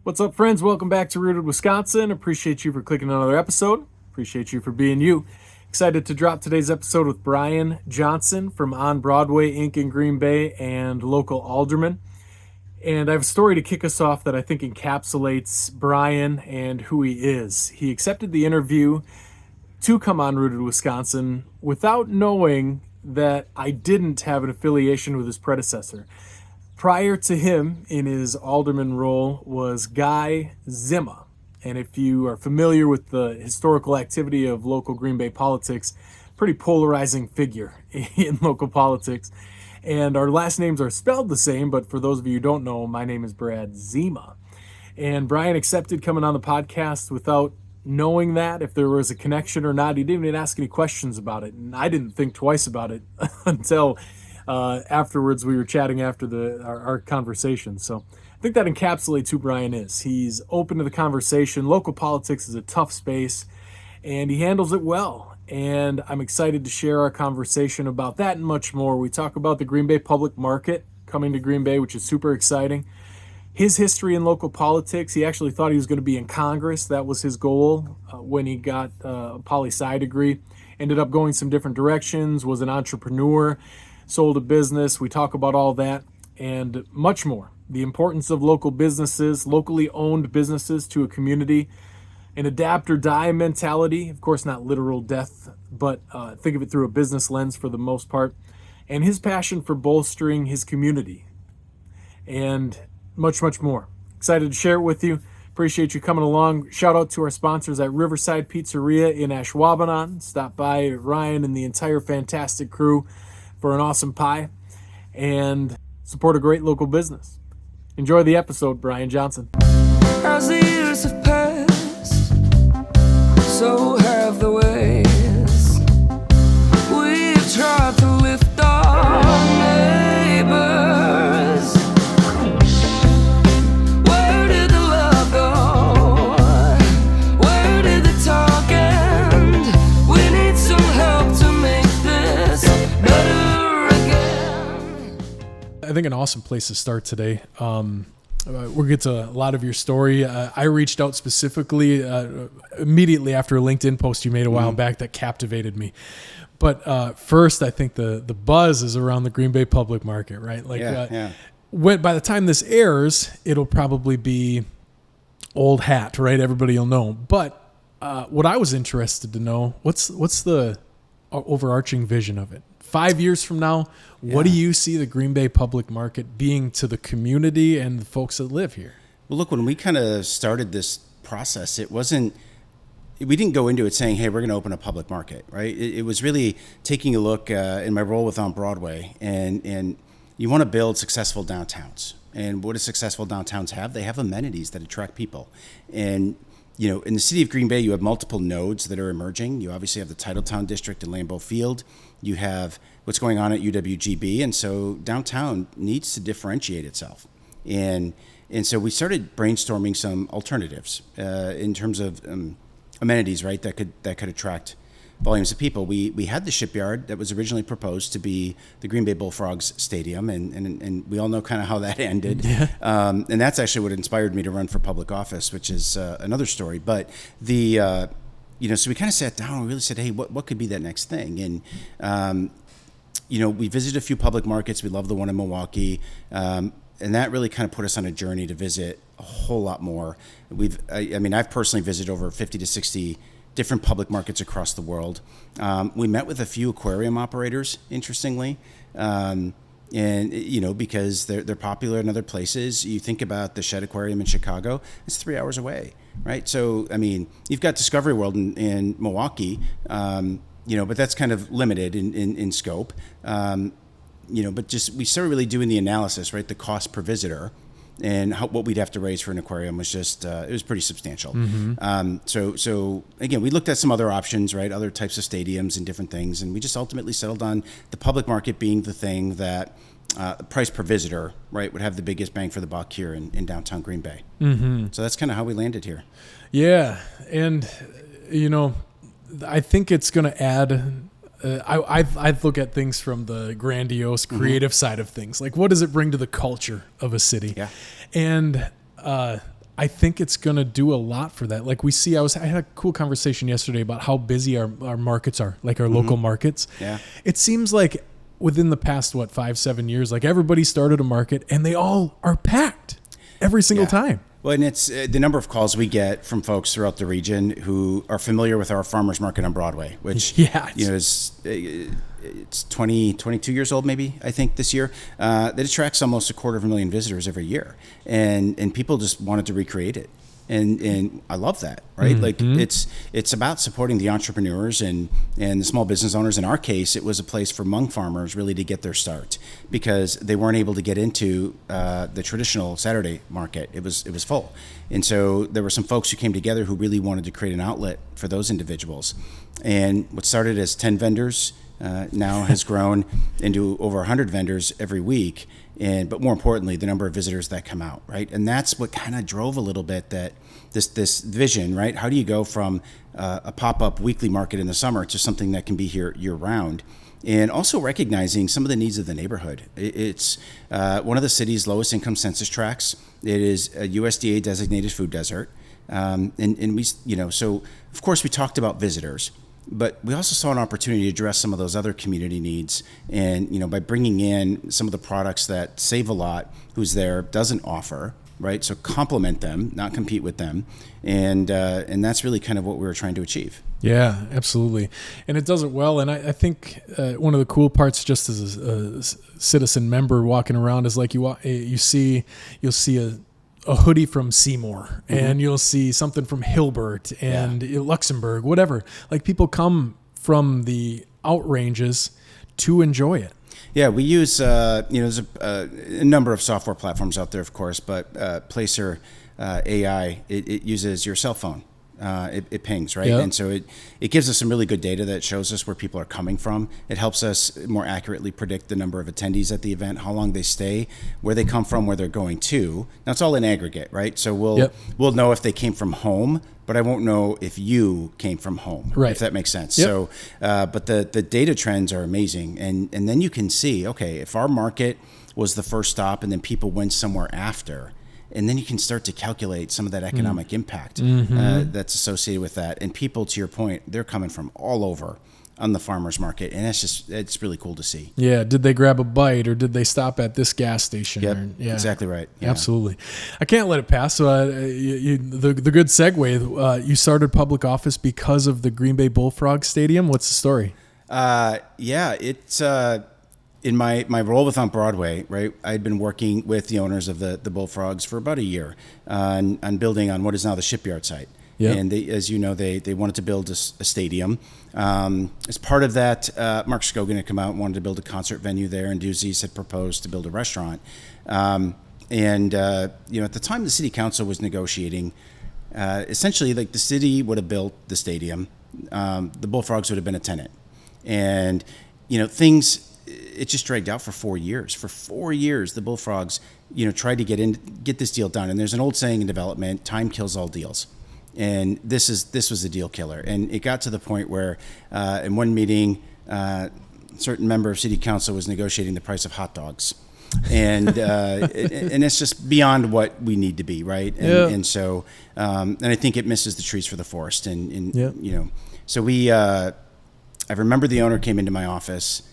What's up, friends? Welcome back to Rooted Wisconsin. Appreciate you for clicking on another episode. Appreciate you for being you. Excited to drop today's episode with Brian Johnson from On Broadway, Inc. in Green Bay and local Alderman. And I have a story to kick us off that I think encapsulates Brian and who he is. He accepted the interview to come on Rooted Wisconsin without knowing that I didn't have an affiliation with his predecessor. Prior to him, in his alderman role, was Guy Zima. And if you are familiar with the historical activity of local Green Bay politics, pretty polarizing figure in local politics. And our last names are spelled the same, but for those of you who don't know, my name is Brad Zima. And Brian accepted coming on the podcast without knowing that, if there was a connection or not. He didn't even ask any questions about it. And I didn't think twice about it until afterwards we were chatting after our conversation. So I think that encapsulates who Brian is. He's open to the conversation. Local politics is a tough space, and he handles it well. And I'm excited to share our conversation about that and much more. We talk about the Green Bay public market coming to Green Bay, which is super exciting. His history in local politics. He actually thought he was going to be in Congress. That was his goal when he got a poli-sci degree. Ended up going some different directions, was an entrepreneur, sold a business. We talk about all that and much more. The importance of local businesses, locally owned businesses to a community, an adapt or die mentality. Of course, not literal death, but think of it through a business lens for the most part. And his passion for bolstering his community and much, much more. Excited to share it with you. Appreciate you coming along. Shout out to our sponsors at Riverside Pizzeria in Ashwaubenon. Stop by Ryan and the entire fantastic crew for an awesome pie and support a great local business. Enjoy the episode, Brian Johnson. As the years have passed, so have the ways. We've tried to lift our neighbors. Where did the love go? Where did the talk end? We need some help to make this better again. I think an awesome place to start today. We'll get to a lot of your story. I reached out specifically immediately after a LinkedIn post you made a while back that captivated me. But first, I think the buzz is around the Green Bay public market, right? When by the time this airs, it'll probably be old hat, right? Everybody will know. But what I was interested to know, what's the overarching vision of it? 5 years from now, what do you see the Green Bay public market being to the community and the folks that live here? Well, look, when we kind of started this process, we didn't go into it saying, hey, we're going to open a public market, right? It was really taking a look in my role with On Broadway, and you want to build successful downtowns. And what do successful downtowns have? They have amenities that attract people. And you know, in the city of Green Bay, you have multiple nodes that are emerging. You obviously have the Titletown District in Lambeau Field. You have what's going on at UW-GB. And so downtown needs to differentiate itself. And so we started brainstorming some alternatives in terms of amenities, right, that could attract volumes of people. We had the shipyard that was originally proposed to be the Green Bay Bullfrogs Stadium, and we all know kind of how that ended. Yeah. And that's actually what inspired me to run for public office, which is another story. But so we kind of sat down and really said, hey, what could be that next thing? And we visited a few public markets. We love the one in Milwaukee, and that really kind of put us on a journey to visit a whole lot more. I've personally visited over 50 to 60 different public markets across the world. We met with a few aquarium operators, interestingly, because they're popular in other places. You think about the Shed Aquarium in Chicago, it's 3 hours away, right? So, you've got Discovery World in Milwaukee, but that's kind of limited in scope. But just we started really doing the analysis, right? The cost per visitor. And what we'd have to raise for an aquarium was just, it was pretty substantial. Mm-hmm. So again, we looked at some other options, right? Other types of stadiums and different things. And we just ultimately settled on the public market being the thing that price per visitor, right, would have the biggest bang for the buck here in downtown Green Bay. Mm-hmm. So that's kind of how we landed here. Yeah. And, I think it's going to add I look at things from the grandiose creative side of things. Like, what does it bring to the culture of a city? Yeah. And I think it's going to do a lot for that. Like we see, I had a cool conversation yesterday about how busy our markets are, like our local markets. Yeah. It seems like within the past, 5-7 years, like everybody started a market and they all are packed every single time. Well, and it's the number of calls we get from folks throughout the region who are familiar with our farmers market on Broadway, which is it's 22 years old, maybe, I think, this year. That attracts almost 250,000 visitors every year, and people just wanted to recreate it. And I love that, right? Like it's about supporting the entrepreneurs and the small business owners. In our case, it was a place for Hmong farmers really to get their start because they weren't able to get into the traditional Saturday market. It was full, and so there were some folks who came together who really wanted to create an outlet for those individuals. And what started as 10 vendors now has grown into over 100 vendors every week. But more importantly, the number of visitors that come out, right? And that's what kind of drove a little bit that this vision, right? How do you go from a pop-up weekly market in the summer to something that can be here year-round? And also recognizing some of the needs of the neighborhood. It's one of the city's lowest income census tracts. It is a USDA designated food desert. And we, so of course we talked about visitors. But we also saw an opportunity to address some of those other community needs, and by bringing in some of the products that Save a Lot, who's there, doesn't offer, right? So complement them, not compete with them, and that's really kind of what we were trying to achieve. Yeah, absolutely, and it does it well. And I think one of the cool parts, just as a citizen member walking around, is like you'll see a hoodie from Seymour, and you'll see something from Hilbert and Luxembourg, whatever. Like people come from the outranges to enjoy it. Yeah, we use there's a number of software platforms out there, of course, but Placer AI it uses your cell phone. It pings, right? Yeah. And so it gives us some really good data that shows us where people are coming from. It helps us more accurately predict the number of attendees at the event, how long they stay, where they come from, where they're going to. Now it's all in aggregate, right? So we'll know if they came from home, but I won't know if you came from home, right? If that makes sense. Yep. So, but the data trends are amazing, and then you can see, okay, if our market was the first stop, and then people went somewhere after. And then you can start to calculate some of that economic impact that's associated with that. And people, to your point, they're coming from all over on the farmers market. And it's really cool to see. Yeah. Did they grab a bite, or did they stop at this gas station? Yep. Exactly right. Yeah. Absolutely. I can't let it pass. So the good segue, you started public office because of the Green Bay Bullfrog Stadium. What's the story? It's... In my role with On Broadway, right, I'd been working with the owners of the Bullfrogs for about a year on building on what is now the shipyard site. Yep. And they, as you know, they wanted to build a stadium. As part of that, Mark Scogan had come out and wanted to build a concert venue there, and Doozies had proposed to build a restaurant. At the time the city council was negotiating, essentially, like the city would have built the stadium, the Bullfrogs would have been a tenant, and things. It just dragged out for 4 years. For 4 years, the Bullfrogs, tried to get this deal done. And there's an old saying in development: time kills all deals. And this was a deal killer. And it got to the point where, in one meeting, a certain member of city council was negotiating the price of hot dogs, and and it's just beyond what we need to be, right? And so, and I think it misses the trees for the forest. So we, I remember the owner came into my office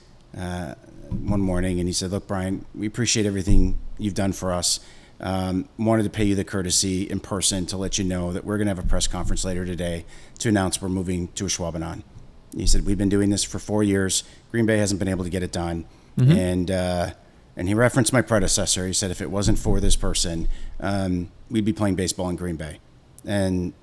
one morning, and he said, "Look, Brian, we appreciate everything you've done for us. Wanted to pay you the courtesy in person to let you know that we're going to have a press conference later today to announce we're moving to Ashwaubenon." He said, "We've been doing this for 4 years. Green Bay hasn't been able to get it done." And he referenced my predecessor. He said, "If it wasn't for this person, we'd be playing baseball in Green Bay." And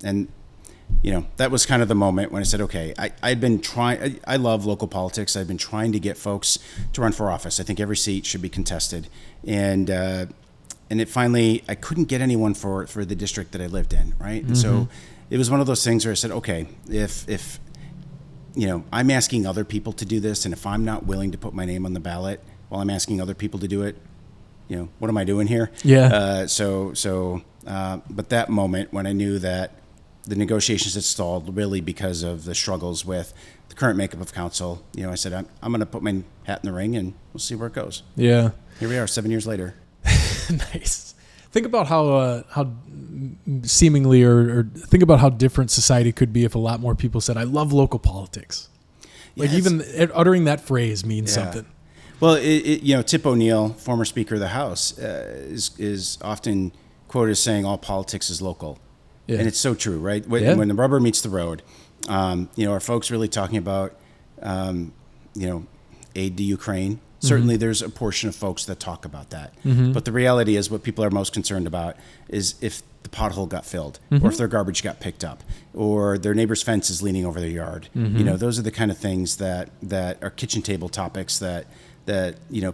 that was kind of the moment when I said, okay, I'd been trying, I love local politics. I've been trying to get folks to run for office. I think every seat should be contested. And it finally, I couldn't get anyone for the district that I lived in, right? And so it was one of those things where I said, okay, if I'm asking other people to do this, and if I'm not willing to put my name on the ballot while I'm asking other people to do it, what am I doing here? Yeah. But that moment when I knew that the negotiations had stalled really because of the struggles with the current makeup of council, I said, I'm going to put my hat in the ring, and we'll see where it goes. Yeah. Here we are 7 years later. Nice. Think about how seemingly or think about how different society could be if a lot more people said, "I love local politics." Like even uttering that phrase means something. Well, Tip O'Neill, former Speaker of the House, is often quoted as saying all politics is local. Yeah. And it's so true, right? When the rubber meets the road, are folks really talking about, aid to Ukraine? Certainly there's a portion of folks that talk about that. But the reality is what people are most concerned about is if the pothole got filled or if their garbage got picked up or their neighbor's fence is leaning over their yard. Those are the kind of things that are kitchen table topics that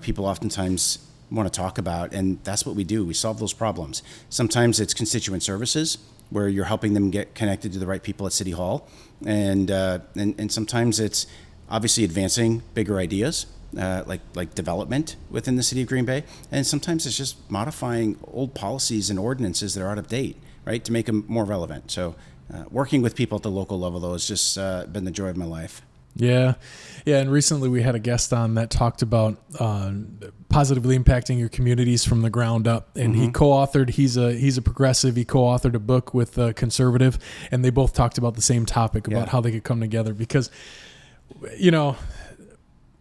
people oftentimes want to talk about. And that's what we do. We solve those problems. Sometimes it's constituent services where you're helping them get connected to the right people at City Hall. And sometimes it's obviously advancing bigger ideas. Like development within the city of Green Bay, and sometimes it's just modifying old policies and ordinances that are out of date, right, to make them more relevant. So, working with people at the local level, though, has just been the joy of my life. Yeah, and recently we had a guest on that talked about positively impacting your communities from the ground up, and he co-authored. He's a progressive. He co-authored a book with a conservative, and they both talked about the same topic about how they could come together because,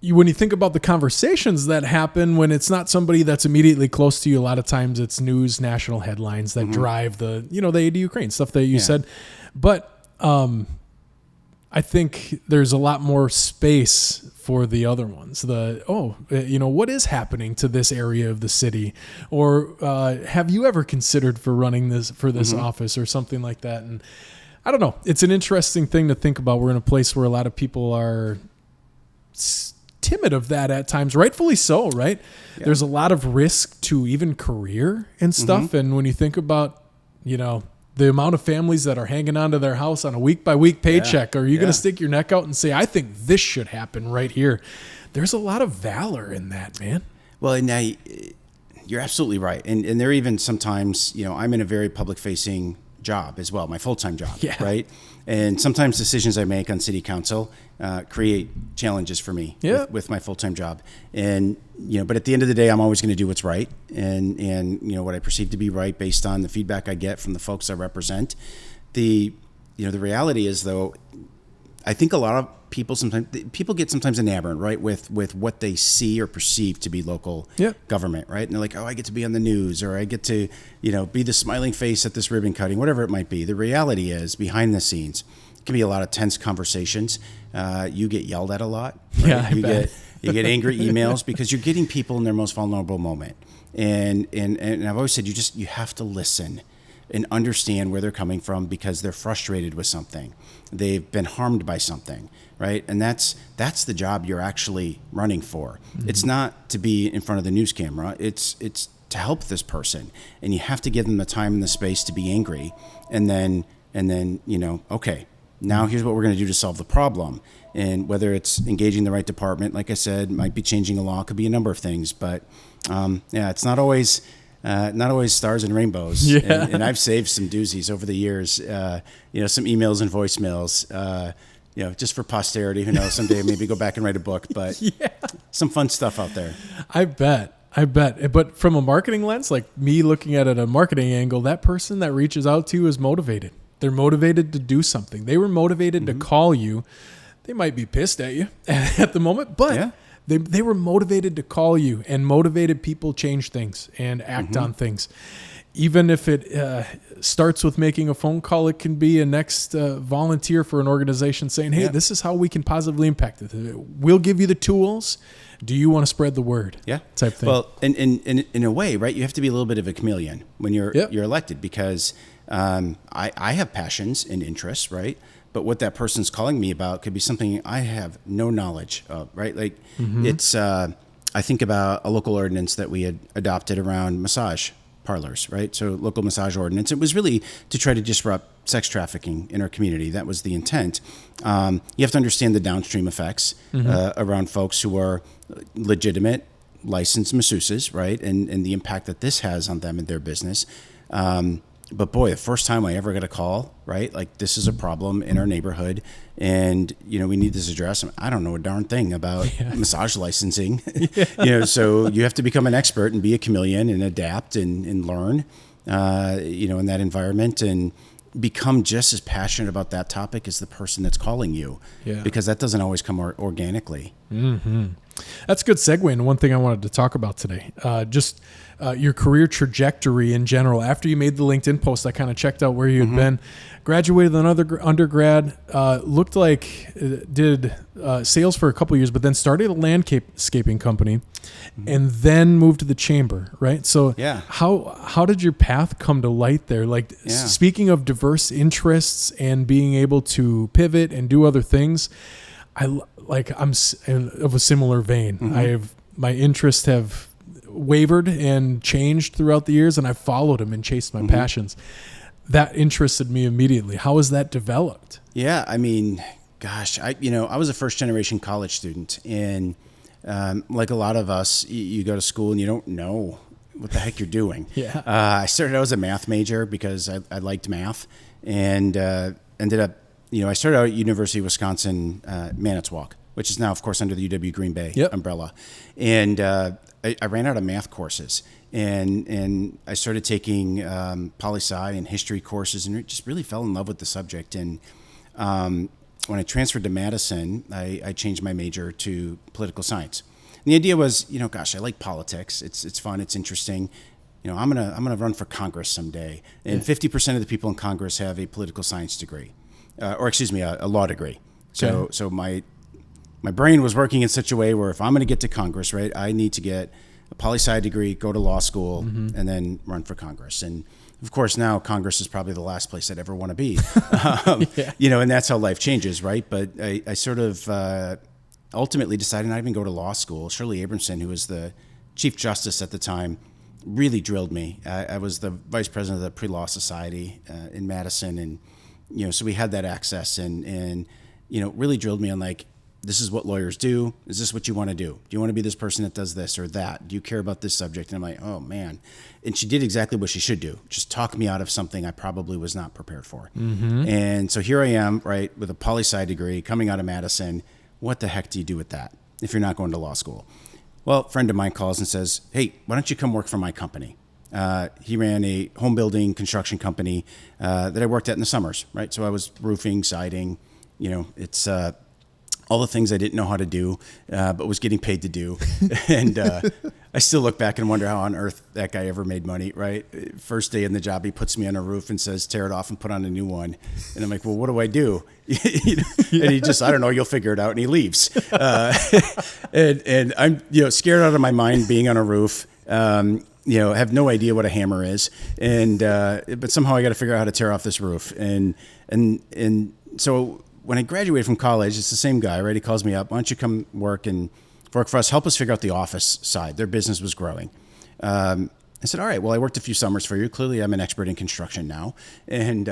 when you think about the conversations that happen when it's not somebody that's immediately close to you, a lot of times it's news, national headlines that drive the aid to Ukraine stuff that you said. But I think there's a lot more space for the other ones. What is happening to this area of the city? Or have you ever considered running this office or something like that? And I don't know. It's an interesting thing to think about. We're in a place where a lot of people are timid of that at times, rightfully so, right? Yeah. There's a lot of risk to even career and stuff. And when you think about, the amount of families that are hanging onto their house on a week by week paycheck, are you going to stick your neck out and say, I think this should happen right here? There's a lot of valor in that, man. Well, and now you're absolutely right. And there are even sometimes, I'm in a very public facing job as well, my full-time job, right? And sometimes decisions I make on city council create challenges for me with my full-time job. And, but at the end of the day, I'm always going to do what's right. And what I perceive to be right based on the feedback I get from the folks I represent. The reality is, though, I think a lot of people get sometimes enamored, right, with what they see or perceive to be local government, right? And they're like, oh, I get to be on the news, or I get to, be the smiling face at this ribbon cutting, whatever it might be. The reality is, behind the scenes, it can be a lot of tense conversations. You get yelled at a lot. Right? Yeah, You get angry emails because you're getting people in their most vulnerable moment. And I've always said, you have to listen and understand where they're coming from because they're frustrated with something. They've been harmed by something, right? And that's the job you're actually running for. It's not to be in front of the news camera. It's to help this person, and you have to give them the time and the space to be angry, and then okay, now here's what we're going to do to solve the problem. And whether it's engaging the right department, like I said, might be changing a law, could be a number of things, but it's not always stars and rainbows. Yeah. And I've saved some doozies over the years, some emails and voicemails, just for posterity. Who knows, someday maybe go back and write a book, but some fun stuff out there. I bet. But from a marketing lens, like me looking at it at a marketing angle, that person that reaches out to you is motivated. They're motivated to do something. They were motivated to call you. They might be pissed at you at the moment, but they were motivated to call you, and motivated people change things and act on things. Even if it starts with making a phone call, it can be a next volunteer for an organization saying, hey, this is how we can positively impact it. We'll give you the tools. Do you want to spread the word? Yeah. Type thing. Well, in a way, right, you have to be a little bit of a chameleon when you're elected, because I have passions and interests, right? But what that person's calling me about could be something I have no knowledge of, right? Like it's, I think about a local ordinance that we had adopted around massage parlors, right? So local massage ordinance. It was really to try to disrupt sex trafficking in our community. That was the intent. You have to understand the downstream effects around folks who are legitimate, licensed masseuses, right? And the impact that this has on them and their business. But boy, the first time I ever got a call, right? Like, this is a problem in our neighborhood, and we need this address. I don't know a darn thing about massage licensing, so you have to become an expert and be a chameleon and adapt and learn, in that environment, and become just as passionate about that topic as the person that's calling you, because that doesn't always come organically. Mm-hmm. That's a good segue into one thing I wanted to talk about today. Your career trajectory in general. After you made the LinkedIn post, I kind of checked out where you had been. Graduated another undergrad, looked like did sales for a couple of years, but then started a landscaping company, and then moved to the chamber, right? So how did your path come to light there? Like, speaking of diverse interests and being able to pivot and do other things, I'm of a similar vein. My interests have wavered and changed throughout the years, and I followed them and chased my passions. That interested me immediately. How has that developed? Yeah, I mean, gosh, I was a first generation college student, and like a lot of us, you go to school and you don't know what the heck you're doing. I started out as a math major because I liked math, and ended up, I started out at University of Wisconsin Manitowoc, which is now, of course, under the UW-Green Bay umbrella. And I ran out of math courses, and I started taking poli-sci and history courses, and just really fell in love with the subject. And when I transferred to Madison, I changed my major to political science. And the idea was, gosh, I like politics. It's fun. It's interesting. I'm gonna run for Congress someday. And 50% of the people in Congress have a political science degree, a law degree. So my brain was working in such a way where if I'm going to get to Congress, right, I need to get a poli-sci degree, go to law school, and then run for Congress. And of course, now Congress is probably the last place I'd ever want to be, and that's how life changes, right? But I sort of ultimately decided not even go to law school. Shirley Abramson, who was the Chief Justice at the time, really drilled me. I was the vice president of the Pre-Law Society in Madison, and so we had that access, and really drilled me on, like, this is what lawyers do. Is this what you want to do? Do you want to be this person that does this or that? Do you care about this subject? And I'm like, oh man. And she did exactly what she should do. Just talk me out of something I probably was not prepared for. And so here I am, right, with a poli-sci degree coming out of Madison. What the heck do you do with that if you're not going to law school? Well, a friend of mine calls and says, hey, why don't you come work for my company? He ran a home building construction company that I worked at in the summers, right? So I was roofing, siding, it's all the things I didn't know how to do, but was getting paid to do. And I still look back and wonder how on earth that guy ever made money, right? First day in the job, he puts me on a roof and says, tear it off and put on a new one. And I'm like, well, what do I do? And he just, I don't know, you'll figure it out. And he leaves. And I'm, scared out of my mind being on a roof. Have no idea what a hammer is. And, but somehow I got to figure out how to tear off this roof. And so when I graduated from college, it's the same guy, right? He calls me up. Why don't you come work for us? Help us figure out the office side. Their business was growing. I said, all right, well, I worked a few summers for you. Clearly, I'm an expert in construction now. And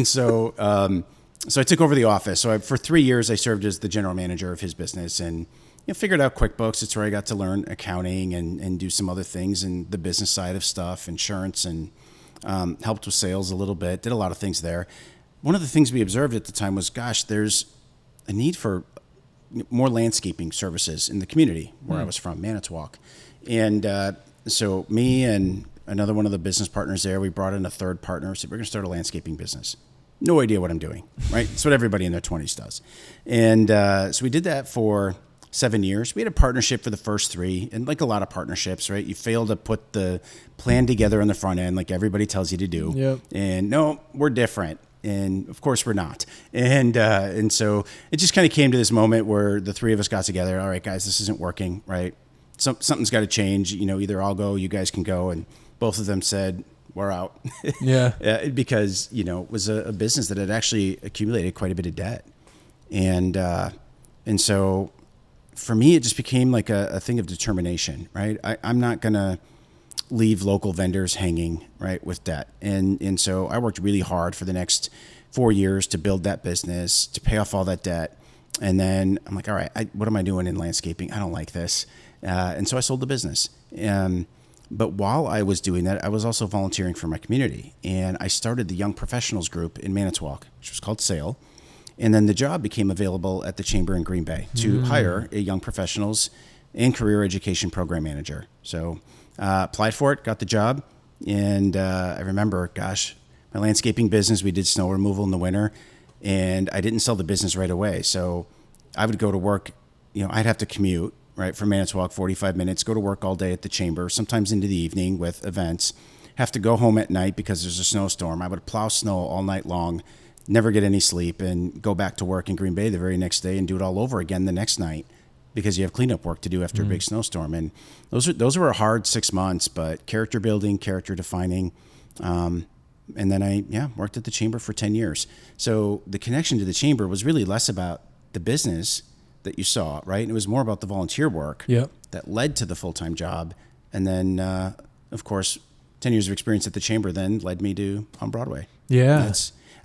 so I took over the office. So for 3 years, I served as the general manager of his business, and figured out QuickBooks. It's where I got to learn accounting and do some other things and the business side of stuff, insurance, and helped with sales a little bit, did a lot of things there. One of the things we observed at the time was, gosh, there's a need for more landscaping services in the community where I was from, Manitowoc. And so me and another one of the business partners there, we brought in a third partner, said, we're going to start a landscaping business. No idea what I'm doing, right? It's what everybody in their 20s does. And so we did that for 7 years. We had a partnership for the first 3, and like a lot of partnerships, right? You fail to put the plan together on the front end like everybody tells you to do. Yep. And no, we're different. And of course we're not. And so it just kind of came to this moment where the 3 of us got together. All right, guys, this isn't working, right? Something's got to change. Either I'll go, you guys can go. And both of them said, we're out. Yeah. Because, it was a business that had actually accumulated quite a bit of debt. And so for me, it just became like a thing of determination, right? I'm not going to leave local vendors hanging, right, with debt. And so I worked really hard for the next 4 years to build that business, to pay off all that debt. And then I'm like, all right, what am I doing in landscaping? I don't like this. And so I sold the business. But while I was doing that, I was also volunteering for my community. And I started the Young Professionals group in Manitowoc, which was called SAIL. And then the job became available at the Chamber in Green Bay to hire a Young Professionals and Career Education Program Manager. So applied for it, got the job. And I remember, gosh, my landscaping business, we did snow removal in the winter. And I didn't sell the business right away. So I would go to work, I'd have to commute, right, from Manitowoc, 45 minutes, go to work all day at the Chamber, sometimes into the evening with events, have to go home at night because there's a snowstorm. I would plow snow all night long, never get any sleep, and go back to work in Green Bay the very next day and do it all over again the next night because you have cleanup work to do after a big snowstorm. And those were a hard 6 months, but character building, character defining. And then I worked at the Chamber for 10 years. So the connection to the Chamber was really less about the business that you saw, right? And it was more about the volunteer work that led to the full-time job. And then, of course, 10 years of experience at the Chamber then led me to On Broadway. Yeah.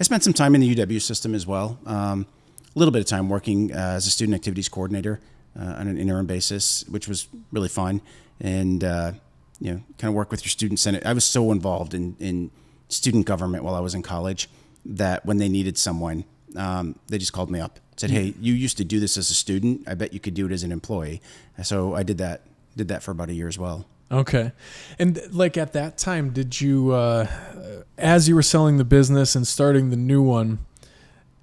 I spent some time in the UW system as well. A little bit of time working as a student activities coordinator on an interim basis, which was really fun. And, kind of work with your student senate. I was so involved in student government while I was in college that when they needed someone, they just called me up. Said, hey, you used to do this as a student. I bet you could do it as an employee. So I did that for about a year as well. Okay. And like at that time, did you, as you were selling the business and starting the new one,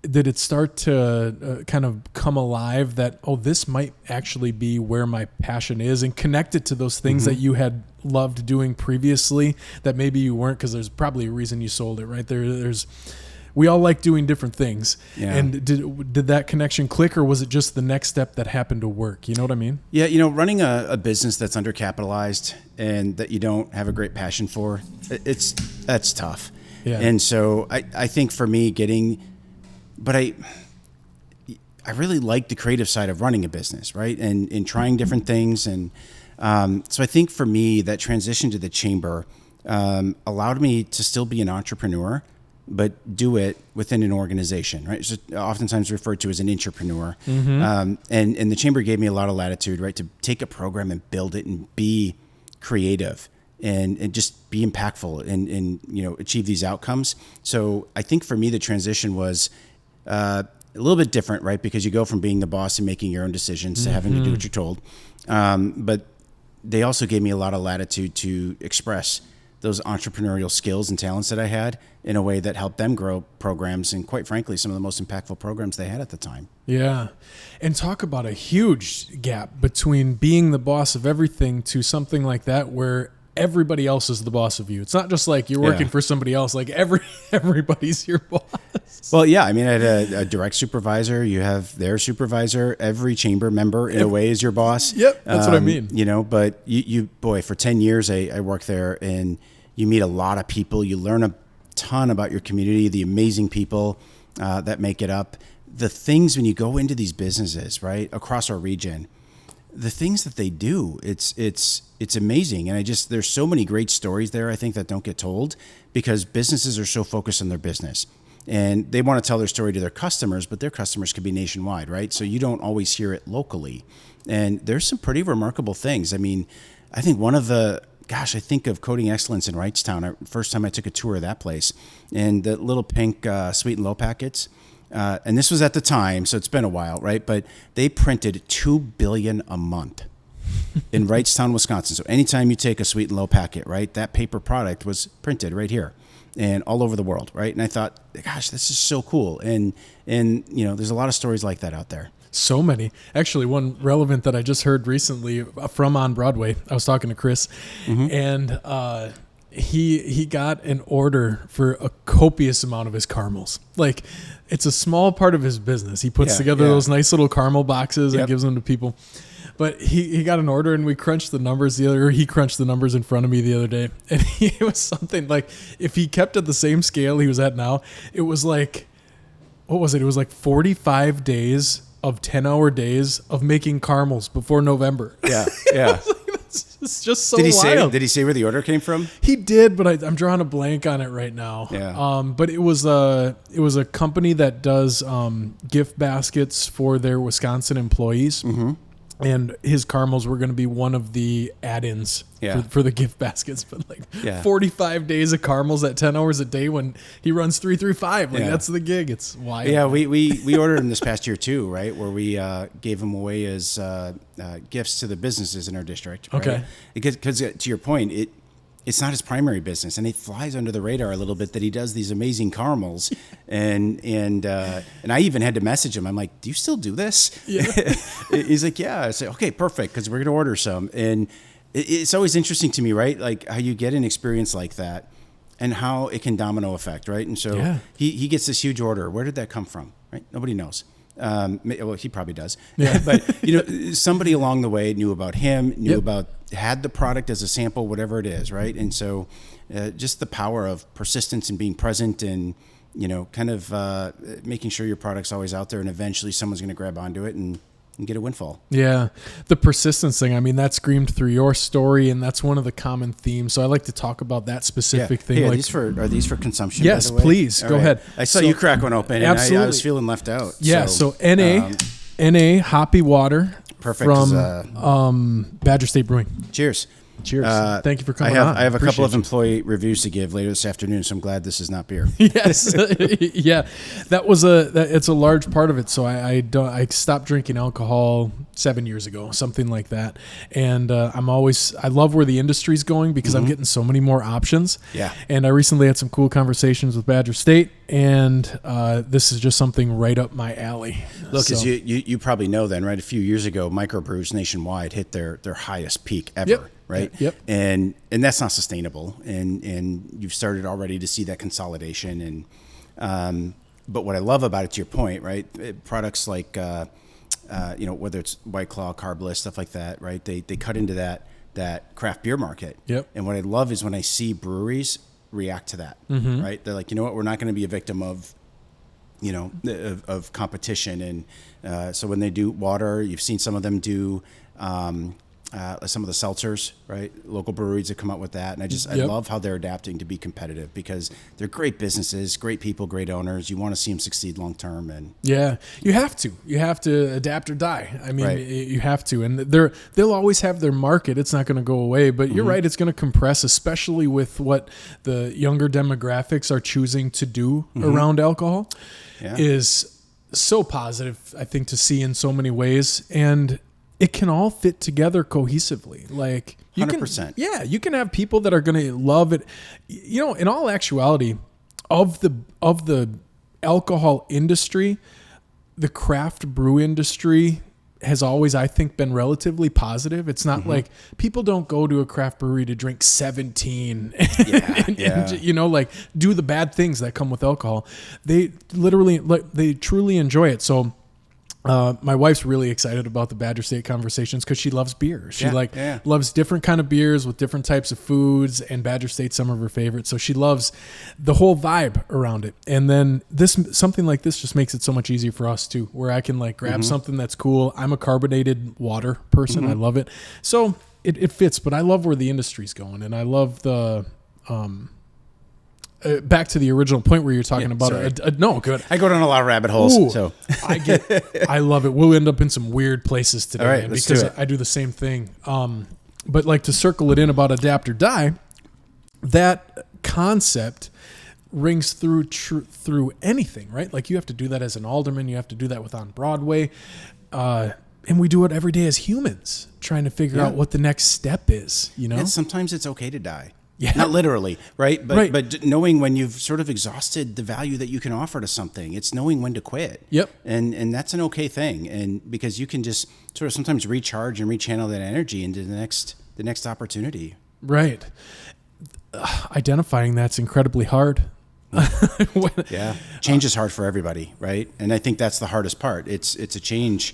did it start to kind of come alive that, this might actually be where my passion is, and connect it to those things that you had loved doing previously that maybe you weren't, because there's probably a reason you sold it, right? We all like doing different things. Yeah. And did that connection click, or was it just the next step that happened to work? You know what I mean? Yeah. Running a business that's undercapitalized and that you don't have a great passion for, that's tough. Yeah. And so I think for me I really like the creative side of running a business, right? And trying different things. And so I think for me, that transition to the Chamber allowed me to still be an entrepreneur, but do it within an organization, right? It's oftentimes referred to as an intrapreneur. And the Chamber gave me a lot of latitude, right, to take a program and build it and be creative and just be impactful and achieve these outcomes. So I think for me, the transition was a little bit different, right? Because you go from being the boss and making your own decisions to having to do what you're told. But they also gave me a lot of latitude to express those entrepreneurial skills and talents that I had in a way that helped them grow programs, and quite frankly, some of the most impactful programs they had at the time. Yeah. And talk about a huge gap between being the boss of everything to something like that where everybody else is the boss of you. It's not just like you're working for somebody else, like everybody's your boss. Well, yeah, I mean, I had a direct supervisor. You have their supervisor. Every Chamber member, in a way, is your boss. Yep, that's what I mean. But you for 10 years, I worked there, and you meet a lot of people. You learn a ton about your community, the amazing people that make it up. The things when you go into these businesses, right, across our region, the things that they do, it's amazing. And there's so many great stories there, I think, that don't get told because businesses are so focused on their business. And they want to tell their story to their customers, but their customers could be nationwide, right? So you don't always hear it locally. And there's some pretty remarkable things. I mean, I think I think of Coding Excellence in Wrightstown. First time I took a tour of that place, and the little pink sweet and low packets. And this was at the time, so it's been a while, right? But they printed 2 billion a month in Wrightstown, Wisconsin. So anytime you take a sweet and low packet, right, that paper product was printed right here and all over the world, right? And I thought, gosh, this is so cool. And there's a lot of stories like that out there. So many. Actually, one relevant that I just heard recently from On Broadway, I was talking to Chris, and he got an order for a copious amount of his caramels. Like, it's a small part of his business. He puts together those nice little caramel boxes and gives them to people. But he got an order, and we crunched the numbers he crunched the numbers in front of me the other day. And it was something like, if he kept at the same scale he was at now, it was like, what was it? It was like 45 days of 10-hour days of making caramels before November. Yeah. It's just so wild. Did he say where the order came from? He did, but I'm drawing a blank on it right now. Yeah. But it was a company that does gift baskets for their Wisconsin employees. And his caramels were going to be one of the add-ins for the gift baskets. But 45 days of caramels at 10 hours a day when he runs 3-3-5. That's the gig. It's wild. Yeah, we ordered them this past year too, right? Where we gave them away as gifts to the businesses in our district. Right? Okay. Because to your point, it's not his primary business, and it flies under the radar a little bit that he does these amazing caramels, and I even had to message him. I'm like, "Do you still do this?" Yeah. He's like, "Yeah." I said, "Okay, perfect," because we're going to order some. And it's always interesting to me, right? Like how you get an experience like that, and how it can domino effect, right? And so he gets this huge order. Where did that come from? Right? Nobody knows. Well, he probably does. Yeah. But somebody along the way knew about him, had the product as a sample, whatever it is, right? And so, just the power of persistence and being present, and kind of making sure your product's always out there, and eventually someone's going to grab onto it and get a windfall. Yeah, the persistence thing. I mean, that screamed through your story, and that's one of the common themes. So I like to talk about that specific thing. Hey, are these for consumption? Yes, by the way? Please go ahead. I saw you crack one open, and I was feeling left out. Yeah. So NA hoppy water. Perfect. From Badger State Brewing. Cheers. Cheers. Thank you for coming on. I have a couple of employee reviews to give later this afternoon, so I'm glad this is not beer. Yes. Yeah. It's a large part of it. So I stopped drinking alcohol 7 years ago, something like that. And I love where the industry's going because I'm getting so many more options. Yeah. And I recently had some cool conversations with Badger State, and this is just something right up my alley. Look, as you probably know then, right? A few years ago, microbrews nationwide hit their highest peak ever. Yep. Right. Yep. And that's not sustainable. And you've started already to see that consolidation. And but what I love about it, to your point, right? Products like whether it's White Claw, Carbless, stuff like that, right? They cut into that craft beer market. Yep. And what I love is when I see breweries react to that. Right? They're like, you know what? We're not going to be a victim of competition. And so when they do water, you've seen some of them do. Some of the seltzers, right? Local breweries have come up with that. And I love how they're adapting to be competitive because they're great businesses, great people, great owners. You want to see them succeed long term. And yeah, you have to adapt or die. I mean, you have to. And they'll always have their market. It's not going to go away. But you're right, it's going to compress, especially with what the younger demographics are choosing to do around alcohol. Yeah. Is so positive, I think, to see in so many ways. And it can all fit together cohesively. Like 100%. You can have people that are going to love it. In all actuality, of the alcohol industry, the craft brew industry has always, I think, been relatively positive. It's not like people don't go to a craft brewery to drink 17 and like do the bad things that come with alcohol. They truly enjoy it. So my wife's really excited about the Badger State conversations because she loves beer. She loves different kind of beers with different types of foods, and Badger State's some of her favorites. So she loves the whole vibe around it. And then something like this just makes it so much easier for us too, where I can grab something that's cool. I'm a carbonated water person. I love it. So it fits, but I love where the industry's going, and I love the back to the original point where you're talking about it. No, good. I go down a lot of rabbit holes. Ooh, so I love it. We'll end up in some weird places today, all right, because I do the same thing. But to circle it in about adapt or die, that concept rings through anything, right? Like you have to do that as an alderman. You have to do that with On Broadway. And we do it every day as humans, trying to figure out what the next step is, And sometimes it's okay to die. Yeah. Not literally, right? But knowing when you've sort of exhausted the value that you can offer to something, it's knowing when to quit. Yep. And that's an okay thing. And because you can just sort of sometimes recharge and rechannel that energy into the next opportunity. Right. Identifying that's incredibly hard. Yeah. Change is hard for everybody, right? And I think that's the hardest part. It's a change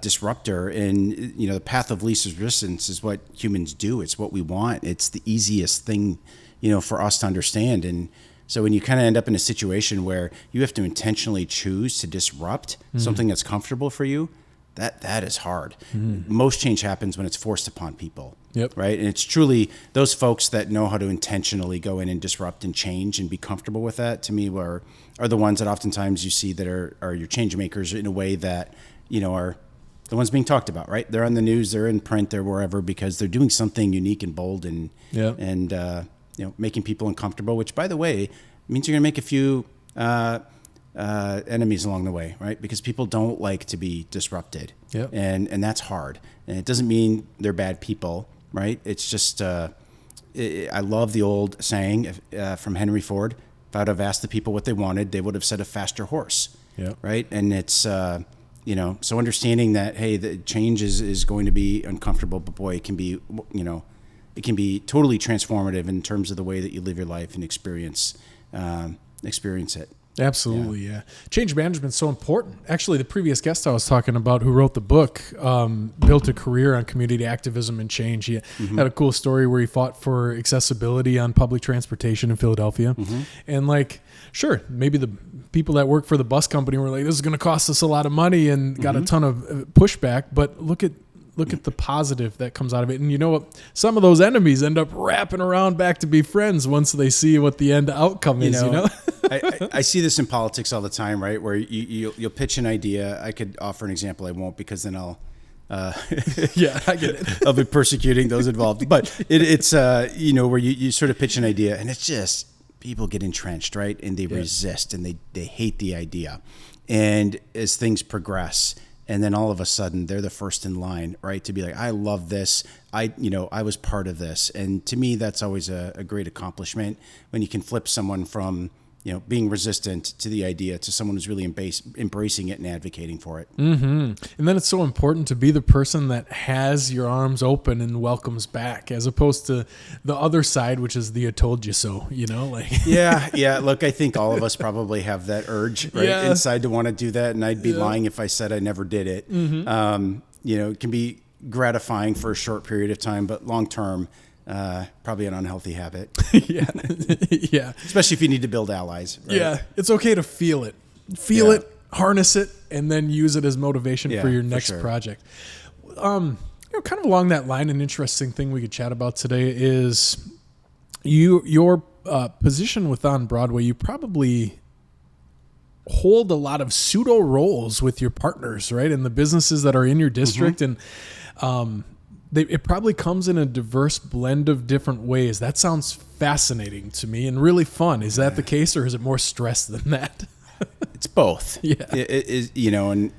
disruptor, and the path of least resistance is what humans do. It's what we want. It's the easiest thing for us to understand. And so when you kind of end up in a situation where you have to intentionally choose to disrupt something that's comfortable for you, that is hard. Most change happens when it's forced upon people. Yep. Right. And it's truly those folks that know how to intentionally go in and disrupt and change and be comfortable with that, to me, are the ones that oftentimes you see that are your change makers in a way that are the ones being talked about, right? They're on the news, they're in print, they're wherever because they're doing something unique and bold and making people uncomfortable. Which, by the way, means you're going to make a few enemies along the way, right? Because people don't like to be disrupted, and that's hard. And it doesn't mean they're bad people, right? It's just I love the old saying from Henry Ford: "If I'd have asked the people what they wanted, they would have said a faster horse." Right? And it's so understanding that, hey, the change is going to be uncomfortable, but boy, it can be it can be totally transformative in terms of the way that you live your life and experience it. Absolutely, yeah. Change management is so important. Actually, the previous guest I was talking about who wrote the book built a career on community activism and change. He had a cool story where he fought for accessibility on public transportation in Philadelphia. And sure, maybe the people that work for the bus company were like, this is going to cost us a lot of money and got a ton of pushback. But look at the positive that comes out of it. And you know what? Some of those enemies end up wrapping around back to be friends once they see what the end outcome is, I see this in politics all the time, right? Where you'll pitch an idea. I could offer an example. I won't, because then I'll yeah, I get it. I'll be persecuting those involved. But it's where you sort of pitch an idea, and it's just people get entrenched, right? And they resist, and they hate the idea. And as things progress, and then all of a sudden they're the first in line, right? To be like, I love this. I was part of this. And to me, that's always a great accomplishment when you can flip someone from, being resistant to the idea to someone who's really embracing it and advocating for it. And then it's so important to be the person that has your arms open and welcomes back, as opposed to the other side, which is the "I told you so," Yeah. Look, I think all of us probably have that urge inside to want to do that. And I'd be lying if I said I never did it. It can be gratifying for a short period of time, but long term, probably an unhealthy habit. Yeah. Especially if you need to build allies. Right? Yeah. It's okay to feel it, harness it, and then use it as motivation for your next project. Kind of along that line, an interesting thing we could chat about today is your position with On Broadway. You probably hold a lot of pseudo roles with your partners, right? And the businesses that are in your district. And, it probably comes in a diverse blend of different ways. That sounds fascinating to me and really fun. Is that the case, or is it more stress than that? It's both. Yeah. It is, and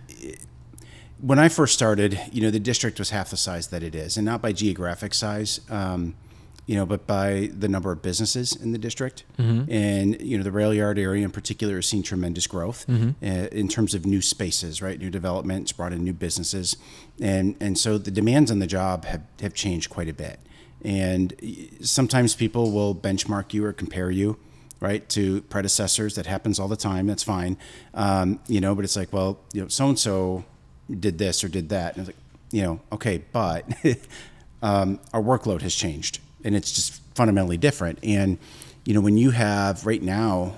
when I first started, the district was half the size that it is, and not by geographic size, but by the number of businesses in the district. And, the rail yard area in particular has seen tremendous growth in terms of new spaces, right? New development, it's brought in new businesses. And so the demands on the job have changed quite a bit. And sometimes people will benchmark you or compare you, right, to predecessors. That happens all the time. That's fine. But it's like, well, so-and-so did this or did that. And it's like, okay, but our workload has changed. And it's just fundamentally different. And, when you have right now,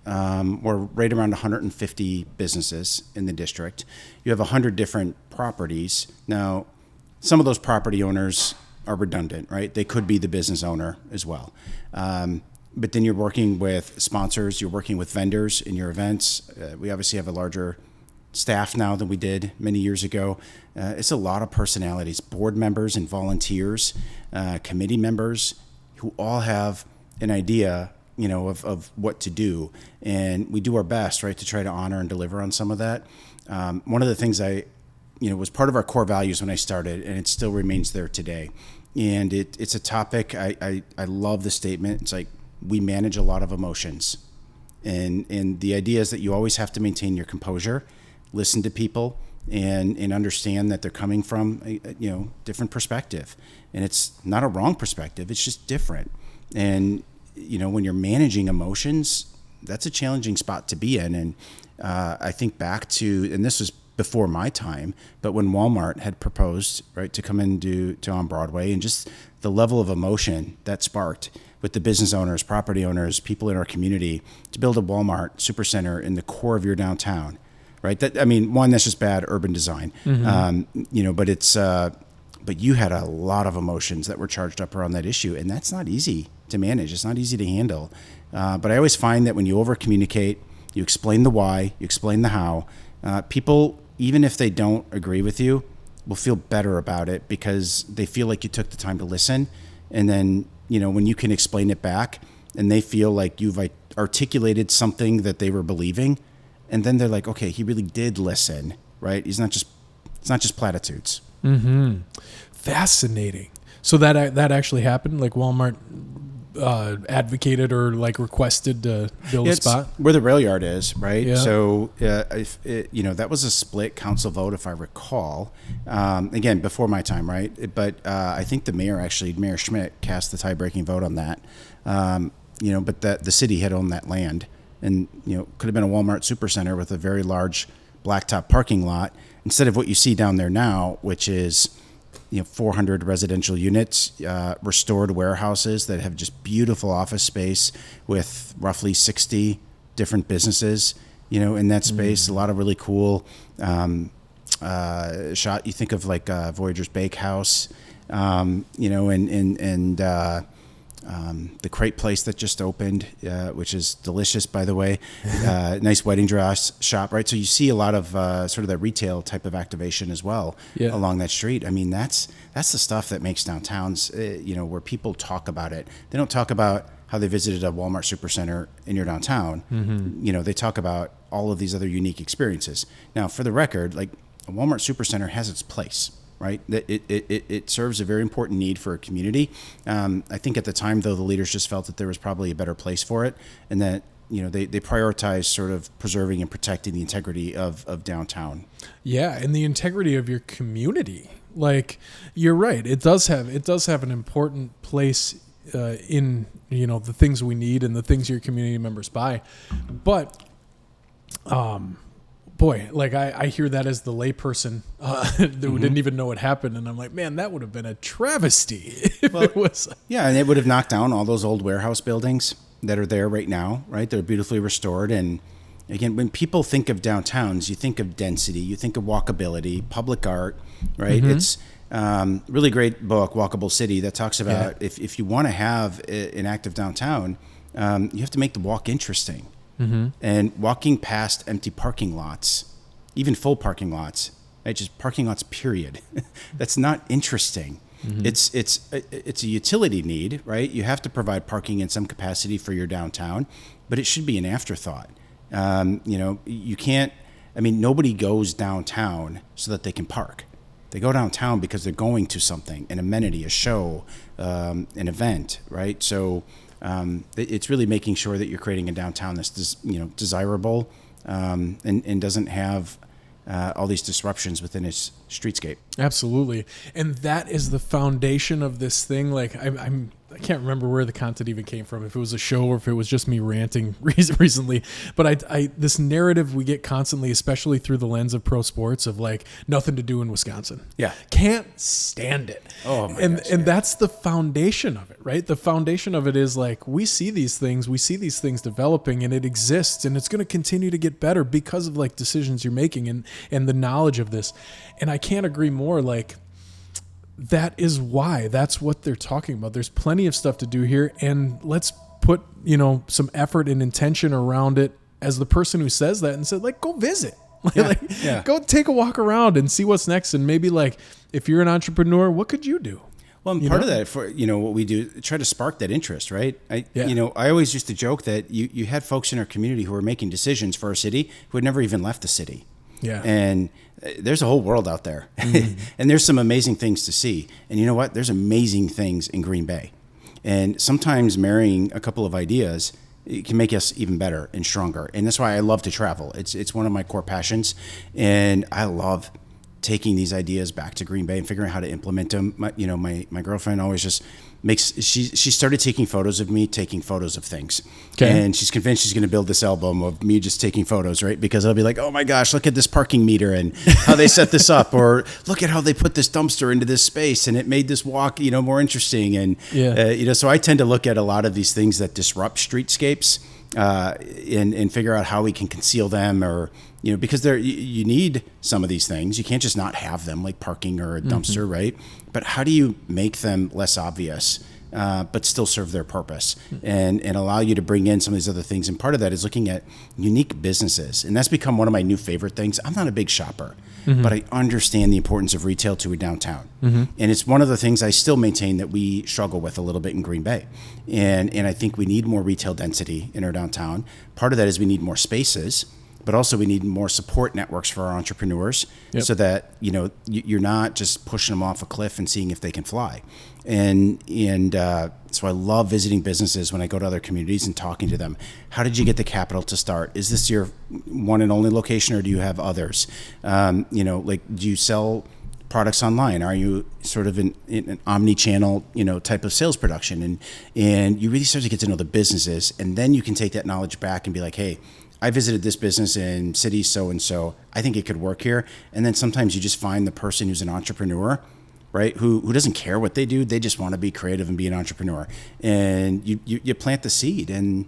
we're right around 150 businesses in the district. You have 100 different properties. Now, some of those property owners are redundant, right? They could be the business owner as well. But then you're working with sponsors, you're working with vendors in your events. We obviously have a larger staff now than we did many years ago. It's a lot of personalities, board members and volunteers, committee members who all have an idea, of what to do. And we do our best, right, to try to honor and deliver on some of that. One of the things was part of our core values when I started, and it still remains there today. And it's a topic, I love the statement. It's like, we manage a lot of emotions. And the idea is that you always have to maintain your composure, listen to people, and understand that they're coming from a different perspective. And it's not a wrong perspective, it's just different. And when you're managing emotions, that's a challenging spot to be in. And I think back to, and this was before my time, but when Walmart had proposed, right, to come into On Broadway, and just the level of emotion that sparked with the business owners, property owners, people in our community, to build a Walmart supercenter in the core of your downtown, right? That's just bad urban design, but it's, but you had a lot of emotions that were charged up around that issue, and that's not easy to manage. It's not easy to handle. But I always find that when you over communicate, you explain the why, you explain the how, people, even if they don't agree with you, will feel better about it because they feel like you took the time to listen. And then, when you can explain it back and they feel like you've articulated something that they were believing, and then they're like, okay, he really did listen, right? It's not just platitudes. Mm-hmm. Fascinating. So that actually happened? Like Walmart advocated or like requested to build a spot? Where the rail yard is, right? Yeah. So, that was a split council vote, if I recall. Again, before my time, right? But I think the Mayor Schmidt cast the tie-breaking vote on that. But the city had owned that land, and could have been a Walmart supercenter with a very large blacktop parking lot instead of what you see down there now, which is 400 residential units, restored warehouses that have just beautiful office space with roughly 60 different businesses, in that space. A lot of really cool shot. You think of like Voyager's Bakehouse, the Crate Place that just opened, which is delicious, by the way. Nice wedding dress shop, right? So you see a lot of sort of that retail type of activation as well along that street. I mean, that's the stuff that makes downtowns, where people talk about it. They don't talk about how they visited a Walmart supercenter in your downtown. Mm-hmm. They talk about all of these other unique experiences. Now, for the record, like a Walmart supercenter has its place. Right, that it serves a very important need for a community. I think at the time, though, the leaders just felt that there was probably a better place for it, and that they prioritized sort of preserving and protecting the integrity of downtown. Yeah, and the integrity of your community. Like, you're right, it does have an important place in the things we need and the things your community members buy, but. Boy, like I hear that as the layperson who didn't even know what happened, and I'm like, man, that would have been a travesty if it was. Yeah, and it would have knocked down all those old warehouse buildings that are there right now, right? They're beautifully restored, and again, when people think of downtowns, you think of density, you think of walkability, public art, right? Mm-hmm. It's really great book, Walkable City, that talks about if you want to have an active downtown, you have to make the walk interesting. Mm-hmm. And walking past empty parking lots, even full parking lots, right? Just parking lots, period. That's not interesting. Mm-hmm. It's a utility need, right? You have to provide parking in some capacity for your downtown, but it should be an afterthought. You can't. I mean, nobody goes downtown so that they can park. They go downtown because they're going to something, an amenity, a show, an event, right? So. It's really making sure that you're creating a downtown that's desirable and doesn't have all these disruptions within its streetscape. Absolutely, and that is the foundation of this thing. Like I can't remember where the content even came from, if it was a show or if it was just me ranting recently. But I this narrative we get constantly, especially through the lens of pro sports, of like nothing to do in Wisconsin. Yeah, can't stand it. Oh my gosh, and that's the foundation of it, right? The foundation of it is like we see these things developing, and it exists, and it's going to continue to get better because of like decisions you're making and the knowledge of this. And I can't agree more. Like. That is why. That's what they're talking about. There's plenty of stuff to do here, and let's put, some effort and intention around it as the person who says that and said, like, go visit. Go take a walk around and see what's next. And maybe, like, if you're an entrepreneur, what could you do? Well, and part of that, for what we do, try to spark that interest, right? I always used to joke that you had folks in our community who were making decisions for our city who had never even left the city. Yeah. And there's a whole world out there. Mm-hmm. And there's some amazing things to see. And you know what? There's amazing things in Green Bay. And sometimes marrying a couple of ideas, it can make us even better and stronger. And that's why I love to travel. It's one of my core passions. And I love taking these ideas back to Green Bay and figuring out how to implement them. My girlfriend always just she started taking photos of me taking photos of things. Okay. And she's convinced she's going to build this album of me just taking photos, right? Because I'll be like, oh my gosh, look at this parking meter and how they set this up, or look at how they put this dumpster into this space and it made this walk, more interesting. And, so I tend to look at a lot of these things that disrupt streetscapes and figure out how we can conceal them, or, because you need some of these things. You can't just not have them, like parking or a dumpster, mm-hmm. right? But how do you make them less obvious but still serve their purpose and allow you to bring in some of these other things. And part of that is looking at unique businesses. And that's become one of my new favorite things. I'm not a big shopper, but I understand the importance of retail to a downtown. And it's one of the things I still maintain that we struggle with a little bit in Green Bay. And I think we need more retail density in our downtown. Part of that is we need more spaces, but also we need more support networks for our entrepreneurs so that, you're not just pushing them off a cliff and seeing if they can fly. And so I love visiting businesses when I go to other communities and talking to them. How did you get the capital to start? Is this your one and only location, or do you have others? Do you sell products online? Are you sort of in an omni-channel, type of sales production? And you really start to get to know the businesses, and then you can take that knowledge back and be like, hey, I visited this business in city so-and-so. I think it could work here. And then sometimes you just find the person who's an entrepreneur, right, who doesn't care what they do. They just want to be creative and be an entrepreneur. And you plant the seed and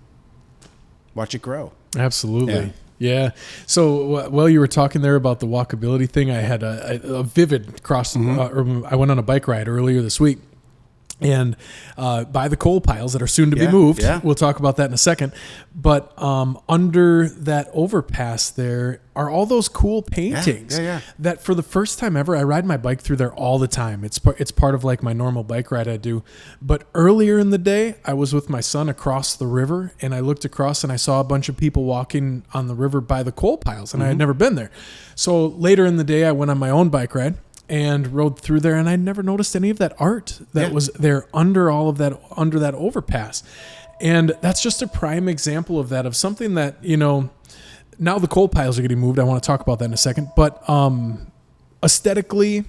watch it grow. Absolutely. Yeah. So while you were talking there about the walkability thing, I had a vivid cross. I went on a bike ride earlier this week. And by the coal piles that are soon to be moved. Yeah. We'll talk about that in a second. But under that overpass there are all those cool paintings that for the first time ever, I ride my bike through there all the time. It's part of like my normal bike ride I do. But earlier in the day, I was with my son across the river, and I looked across and I saw a bunch of people walking on the river by the coal piles, and I had never been there. So later in the day, I went on my own bike ride and rode through there, and I never noticed any of that art that was there under all of that, under that overpass. And that's just a prime example of that, of something that, now the coal piles are getting moved. I want to talk about that in a second, but aesthetically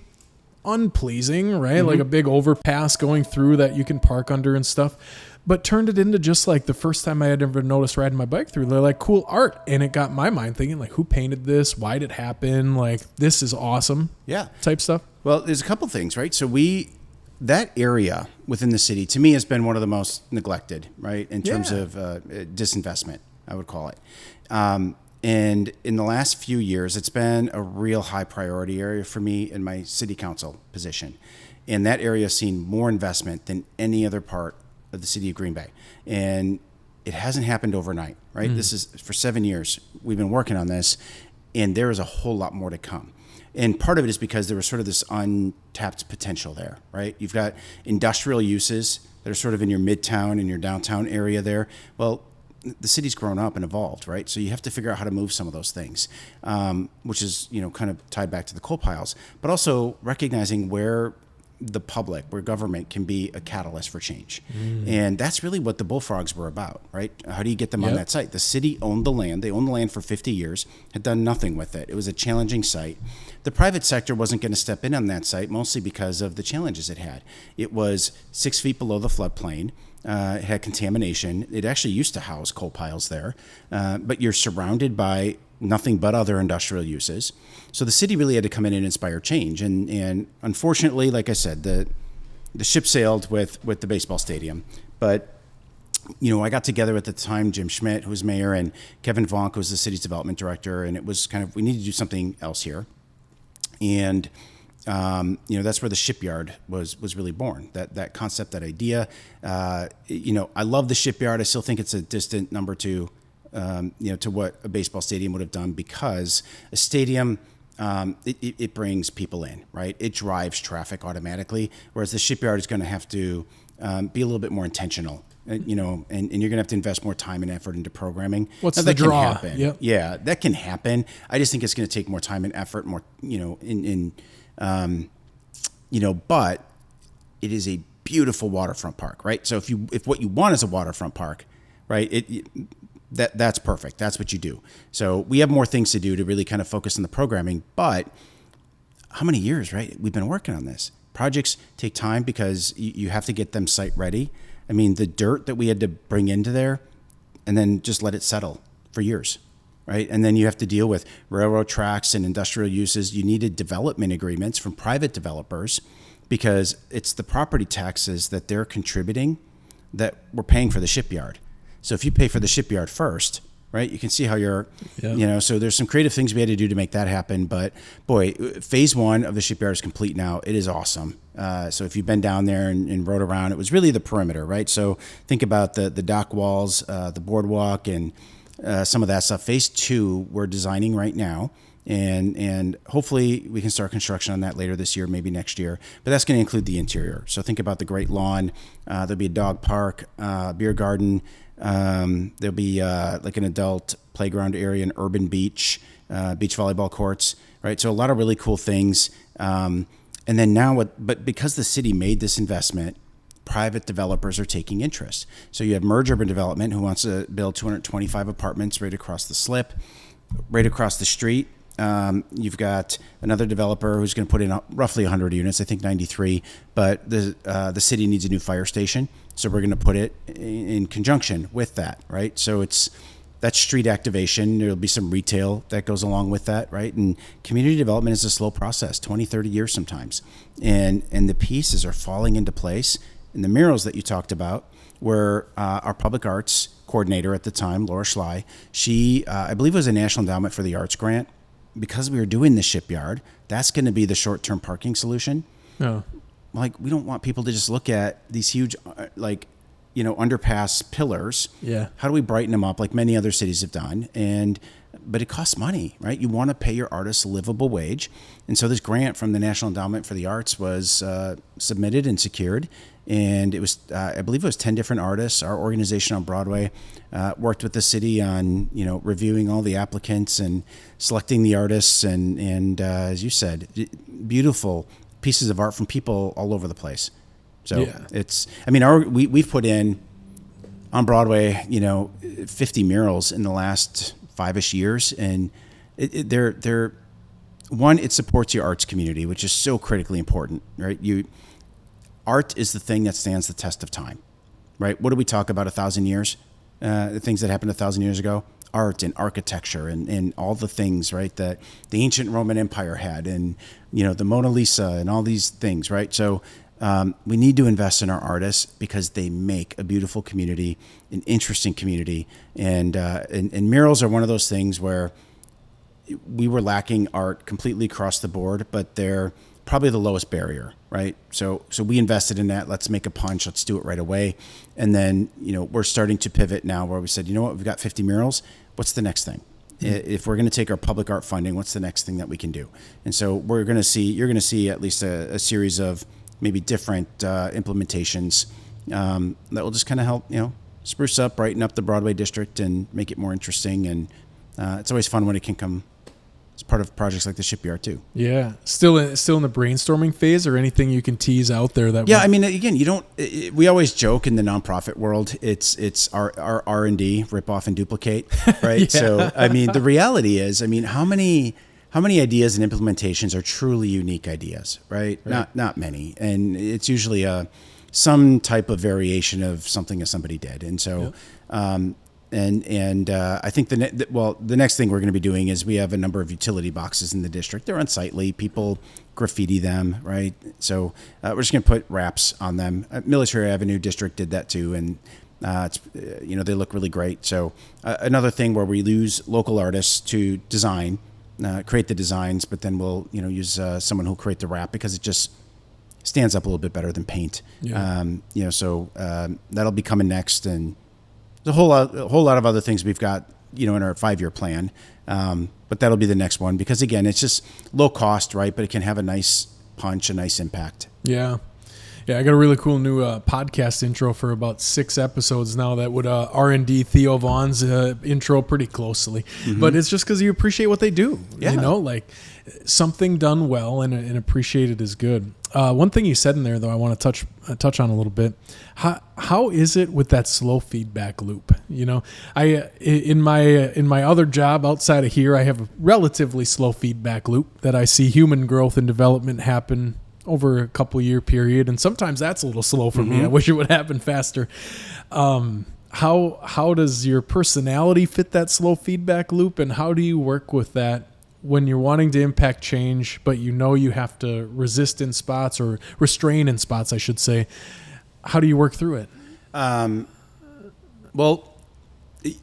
unpleasing, right? Like a big overpass going through that you can park under and stuff, but turned it into just like the first time I had ever noticed riding my bike through. They're like cool art. And it got my mind thinking, like, who painted this? Why did it happen? Like, this is awesome. Yeah. Type stuff. Well, there's a couple things, right? So that area within the city, to me, has been one of the most neglected, right? In terms of disinvestment, I would call it. And in the last few years, it's been a real high priority area for me in my city council position. And that area has seen more investment than any other part of the city of Green Bay. And it hasn't happened overnight, right? This is for 7 years. We've been working on this, and there is a whole lot more to come. And part of it is because there was sort of this untapped potential there, right? You've got industrial uses that are sort of in your midtown and your downtown area there. Well, the city's grown up and evolved, right? So you have to figure out how to move some of those things, which is, kind of tied back to the coal piles, but also recognizing where the public, where government can be a catalyst for change. And that's really what the bullfrogs were about, right? How do you get them on that site? The city owned the land. They owned the land for 50 years, had done nothing with it. It was a challenging site. The private sector wasn't going to step in on that site, mostly because of the challenges it had. It was 6 feet below the floodplain. It had contamination. It actually used to house coal piles there, but you're surrounded by nothing but other industrial uses. So the city really had to come in and inspire change. And unfortunately, like I said, the ship sailed with the baseball stadium. But, I got together at the time, Jim Schmidt, who was mayor, and Kevin Vonk, who was the city's development director. And it was kind of, we need to do something else here. And, that's where the shipyard was really born, that concept, that idea. I love the shipyard. I still think it's a distant number two, to what a baseball stadium would have done, because a stadium, it brings people in, right? It drives traffic automatically, whereas the shipyard is going to have to be a little bit more intentional, and you're going to have to invest more time and effort into programming. What's now, the draw? Can happen. Yeah, that can happen. I just think it's going to take more time and effort, more, but it is a beautiful waterfront park, right? So if what you want is a waterfront park, right, that's perfect. That's what you do. So we have more things to do to really kind of focus on the programming. But how many years, right? We've been working on this. Projects take time because you have to get them site ready. I mean, the dirt that we had to bring into there and then just let it settle for years, right? And then you have to deal with railroad tracks and industrial uses. You needed development agreements from private developers because it's the property taxes that they're contributing that we're paying for the shipyard. So if you pay for the shipyard first, right? You can see how you're, Yeah. so there's some creative things we had to do to make that happen. But boy, phase 1 of the shipyard is complete now. It is awesome. So if you've been down there and rode around, it was really the perimeter, right? So think about the dock walls, the boardwalk, and some of that stuff. Phase 2, we're designing right now. And hopefully we can start construction on that later this year, maybe next year. But that's going to include the interior. So think about the great lawn. There'll be a dog park, beer garden. There'll be like an adult playground area, an urban beach, beach volleyball courts, right? So a lot of really cool things. And then now, but because the city made this investment, private developers are taking interest. So you have Merge Urban Development, who wants to build 225 apartments right across the slip, right across the street. You've got another developer who's going to put in roughly 100 units, I think 93, but the city needs a new fire station. So we're going to put it in conjunction with that, right? So that's street activation. There'll be some retail that goes along with that, right? And community development is a slow process, 20, 30 years sometimes. And the pieces are falling into place. And the murals that you talked about were our public arts coordinator at the time, Laura Schley. She, I believe it was a National Endowment for the Arts grant. Because we were doing the shipyard, that's going to be the short-term parking solution. Oh. Like, we don't want people to just look at these huge, underpass pillars. Yeah. How do we brighten them up like many other cities have done? But it costs money, right? You want to pay your artists a livable wage. And so this grant from the National Endowment for the Arts was submitted and secured. And it was, I believe it was 10 different artists. Our organization on Broadway worked with the city on, reviewing all the applicants and selecting the artists. And as you said, beautiful pieces of art from people all over the place. So we've put in on Broadway, 50 murals in the last 5-ish years. And they're one, it supports your arts community, which is so critically important, right? Art is the thing that stands the test of time, right? What do we talk about 1,000 years? The things that happened 1,000 years ago? Art and architecture and all the things, right, that the ancient Roman Empire had, and, the Mona Lisa and all these things, right? So we need to invest in our artists because they make a beautiful community, an interesting community. And murals are one of those things where we were lacking art completely across the board, but they're probably the lowest barrier, right? So we invested in that. Let's make a punch. Let's do it right away. And then, we're starting to pivot now where we said, you know what, we've got 50 murals. What's the next thing? Mm-hmm. If we're going to take our public art funding, what's the next thing that we can do? And so you're going to see at least a series of maybe different implementations that will just kind of help, spruce up, brighten up the Broadway district and make it more interesting. And it's always fun when it can come as part of projects like the shipyard too. Yeah. Still in the brainstorming phase, or anything you can tease out there that? Yeah. Again, we always joke in the nonprofit world, it's our R&D, rip off and duplicate, right? Yeah. So, the reality is, how many ideas and implementations are truly unique ideas, right? Not many. And it's usually some type of variation of something that somebody did. And so, I think the next thing we're going to be doing is we have a number of utility boxes in the district. They're unsightly. People graffiti them, right? So we're just going to put wraps on them. Military Avenue District did that too, and they look really great. So another thing where we use local artists to design, create the designs, but then we'll use someone who'll create the wrap because it just stands up a little bit better than paint. Yeah. So that'll be coming next, and there's a whole lot of other things we've got, in our 5-year plan. But that'll be the next one because, again, it's just low cost, right? But it can have a nice punch, a nice impact. Yeah. Yeah, I got a really cool new podcast intro for about 6 episodes now that would R&D Theo Vaughn's intro pretty closely. Mm-hmm. But it's just because you appreciate what they do. Yeah. Like something done well and appreciated is good. One thing you said in there, though, I want to touch on a little bit. How is it with that slow feedback loop? I in my other job outside of here, I have a relatively slow feedback loop that I see human growth and development happen over a couple year period, and sometimes that's a little slow for me. I wish it would happen faster. How does your personality fit that slow feedback loop, and how do you work with that when you're wanting to impact change, but you have to resist in spots, or restrain in spots, I should say? How do you work through it? Well,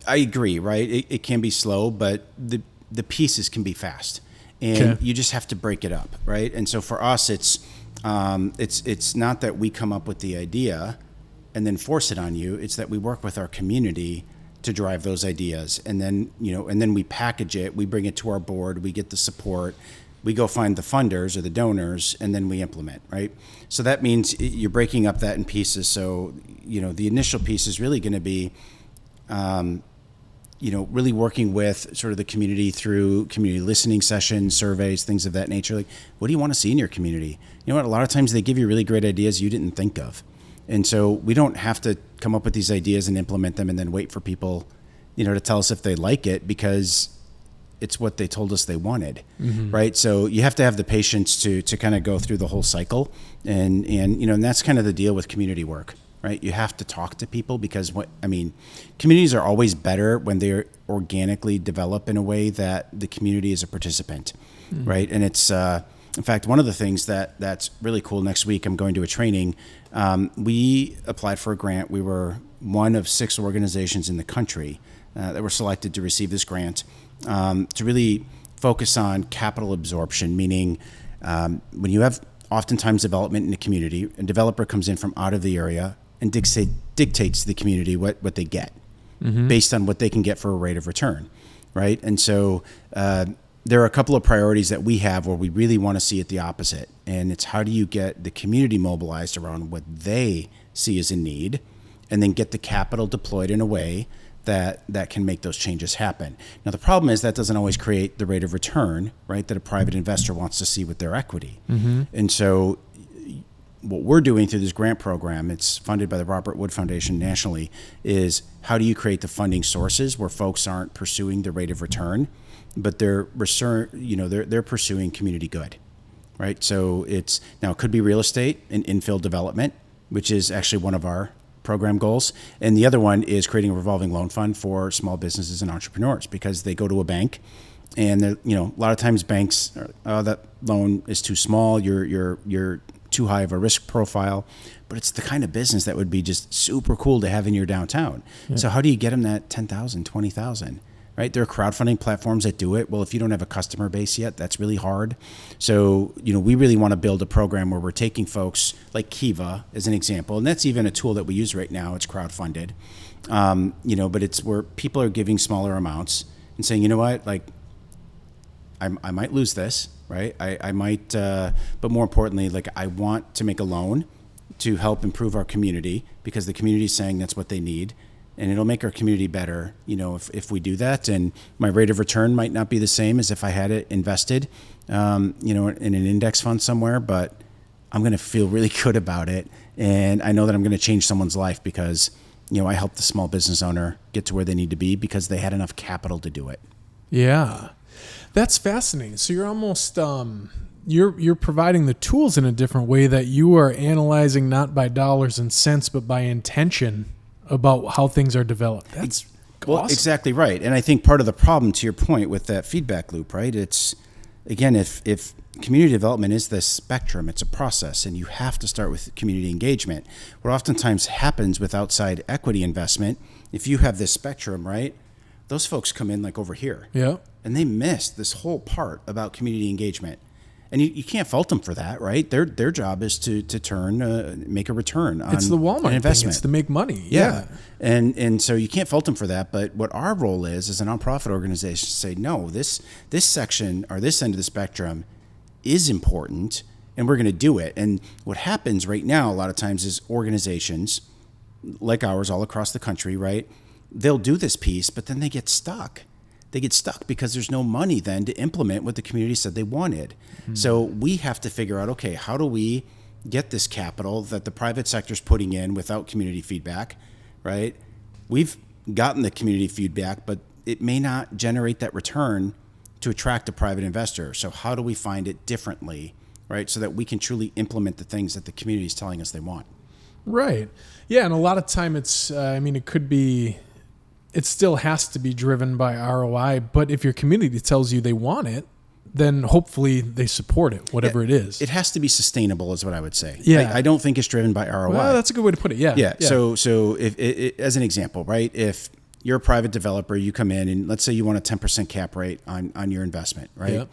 I agree, right? It can be slow, but the pieces can be fast, and you just have to break it up, right? And so for us, it's not that we come up with the idea and then force it on you. It's that we work with our community to drive those ideas, and then we package it, we bring it to our board, we get the support, we go find the funders or the donors, and then we implement, right? So that means you're breaking up that in pieces. So the initial piece is really going to be really working with sort of the community through community listening sessions, surveys, things of that nature. Like, what do you want to see in your community? You know what? A lot of times they give you really great ideas you didn't think of. And so we don't have to come up with these ideas and implement them and then wait for people, to tell us if they like it, because it's what they told us they wanted, right? So you have to have the patience to kind of go through the whole cycle. And that's kind of the deal with community work. Right? You have to talk to people, because communities are always better when they're organically developed in a way that the community is a participant, right? And it's, in fact, one of the things that's really cool. Next week, I'm going to a training. We applied for a grant. We were one of 6 organizations in the country that were selected to receive this grant to really focus on capital absorption, meaning when you have oftentimes development in a community, a developer comes in from out of the area and dictates to the community what they get based on what they can get for a rate of return, right? And so there are a couple of priorities that we have where we really want to see it the opposite. And it's, how do you get the community mobilized around what they see as a need, and then get the capital deployed in a way that can make those changes happen. Now, the problem is that doesn't always create the rate of return, right, that a private investor wants to see with their equity. And so what we're doing through this grant program, it's funded by the Robert Wood Foundation nationally, is how do you create the funding sources where folks aren't pursuing the rate of return, but they're pursuing community good, right? So it could be real estate and infill development, which is actually one of our program goals. And the other one is creating a revolving loan fund for small businesses and entrepreneurs, because they go to a bank and a lot of times banks, that loan is too small, you're too high of a risk profile, but it's the kind of business that would be just super cool to have in your downtown. So how do you get them that 10,000, 20,000, right? There are crowdfunding platforms that do it. Well, if you don't have a customer base yet, that's really hard. So, we really want to build a program where we're taking folks like Kiva as an example, and that's even a tool that we use right now. It's crowdfunded, but it's where people are giving smaller amounts and saying, you know what, like, I might lose this, right? I might, but more importantly, like, I want to make a loan to help improve our community, because the community is saying that's what they need. And it'll make our community better, if we do that. And my rate of return might not be the same as if I had it invested, in an index fund somewhere, but I'm going to feel really good about it. And I know that I'm going to change someone's life because, I helped the small business owner get to where they need to be because they had enough capital to do it. Yeah. That's fascinating. So you're almost you're providing the tools in a different way, that you are analyzing not by dollars and cents, but by intention about how things are developed. That's awesome. Exactly right. And I think part of the problem, to your point, with that feedback loop, right? It's, again, if community development is this spectrum, it's a process, and you have to start with community engagement. What oftentimes happens with outside equity investment, if you have this spectrum, right, those folks come in like over here. Yeah. And they miss this whole part about community engagement. And you can't fault them for that, right? Their job is to make a return on it's the Walmart investment. Thing. It's to make money. Yeah. And so you can't fault them for that. But what our role is as a nonprofit organization, to say, no, this section or this end of the spectrum is important, and we're going to do it. And what happens right now a lot of times is organizations like ours all across the country, right? They'll do this piece, but then they get stuck. They get stuck because there's no money then to implement what the community said they wanted. So we have to figure out, okay, how do we get this capital that the private sector's putting in without community feedback, right? We've gotten the community feedback, but it may not generate that return to attract a private investor. So how do we find it differently, right? So that we can truly implement the things that the community is telling us they want. Right. Yeah. And a lot of time it's, it still has to be driven by ROI, but if your community tells you they want it, then hopefully they support it, whatever it is. It has to be sustainable, is what I would say. Yeah. I don't think it's driven by ROI. Well, that's a good way to put it. Yeah. Yeah. So if as an example, right, if you're a private developer, you come in and let's say you want a 10% cap rate on your investment, right?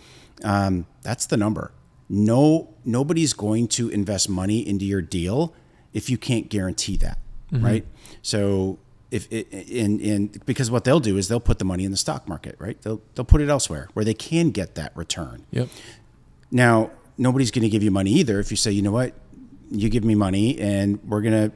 That's the number. Nobody's going to invest money into your deal if you can't guarantee that, right? So because what they'll do is they'll put the money in the stock market, right? They'll put it elsewhere where they can get that return. Now, nobody's going to give you money either if you say, you know what, you give me money and we're going to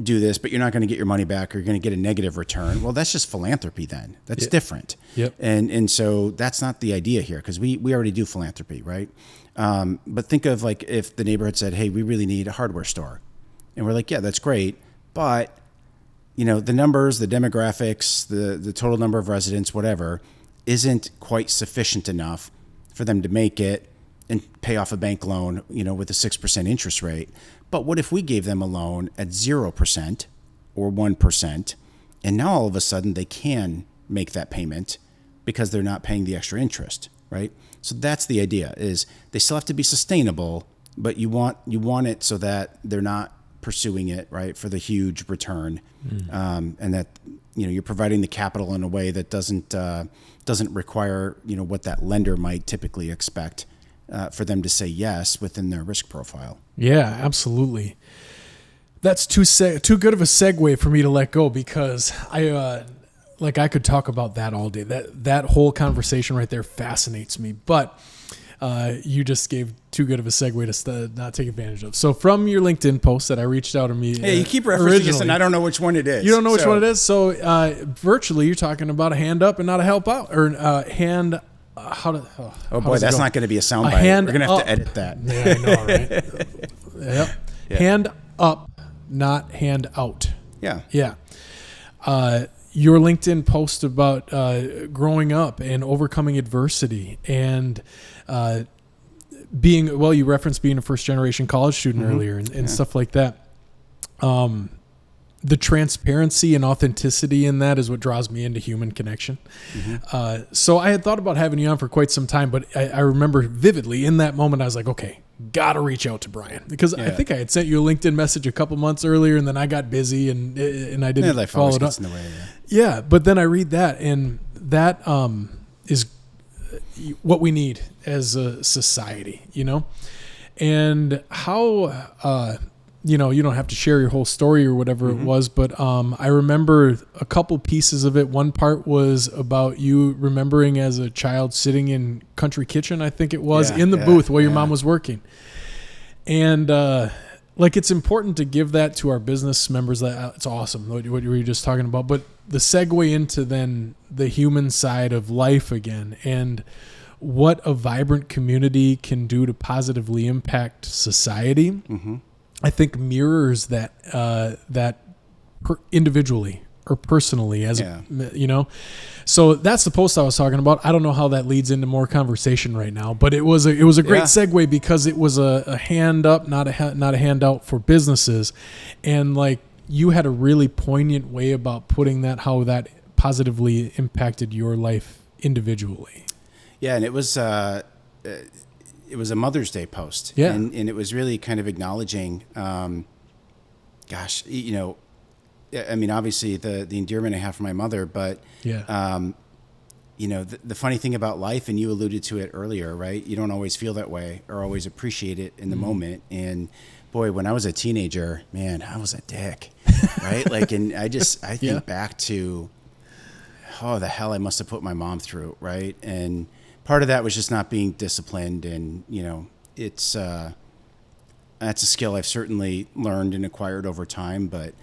do this, but you're not going to get your money back or you're going to get a negative return. Well, that's just philanthropy then. That's different. And so that's not the idea here because we already do philanthropy, right? But think of like if the neighborhood said, hey, we really need a hardware store. And we're like, yeah, that's great. But, you know, the numbers, the demographics, the total number of residents, whatever, isn't quite sufficient enough for them to make it and pay off a bank loan, you know, with a 6% interest rate. But what if we gave them a loan at 0% or 1%, and now all of a sudden they can make that payment because they're not paying the extra interest, right? So that's the idea, is they still have to be sustainable, but you want it so that they're not pursuing it, right, for the huge return, and that, you know, you're providing the capital in a way that doesn't require, you know, what that lender might typically expect for them to say yes within their risk profile. Yeah, absolutely. That's too good of a segue for me to let go because I could talk about that all day. That whole conversation right there fascinates me. But you just gave too good of a segue to not take advantage of. So from your LinkedIn post that I reached out to me, hey, you keep referencing this, and I don't know which one it is. You don't know which one it is. So virtually, you're talking about a hand up and not a help out, or hand. That's not going to be a soundbite. We're going to have to edit that. Yeah, I know, right? Hand up, not hand out. Yeah. Your LinkedIn post about growing up and overcoming adversity and you referenced being a first generation college student earlier and stuff like that. The transparency and authenticity in that is what draws me into human connection. So I had thought about having you on for quite some time, but I remember vividly in that moment, I was like, okay, got to reach out to Brian because I think I had sent you a LinkedIn message a couple months earlier and then I got busy and I didn't follow it up. In the way, yeah. But then I read that and that is what we need as a society, you know, and how, you know, you don't have to share your whole story or whatever it was, but I remember a couple pieces of it. One part was about you remembering as a child sitting in Country Kitchen, I think it was, in the booth while your mom was working. And it's important to give that to our business members. That it's awesome what you were just talking about. But the segue into then the human side of life again and what a vibrant community can do to positively impact society. I think mirrors that individually or personally as you know. So that's the post I was talking about. I don't know how that leads into more conversation right now, but it was a great segue because it was a hand up, not a handout for businesses, and like you had a really poignant way about putting that, how that positively impacted your life individually. Yeah, and it was a Mother's Day post. Yeah. And it was really kind of acknowledging, you know, I mean, obviously the endearment I have for my mother, but, you know, the funny thing about life, and you alluded to it earlier, right? You don't always feel that way or always appreciate it in the moment. And boy, when I was a teenager, man, I was a dick, right? Like, and I think back to, the hell I must have put my mom through, right? And part of that was just not being disciplined, and you know, it's that's a skill I've certainly learned and acquired over time. But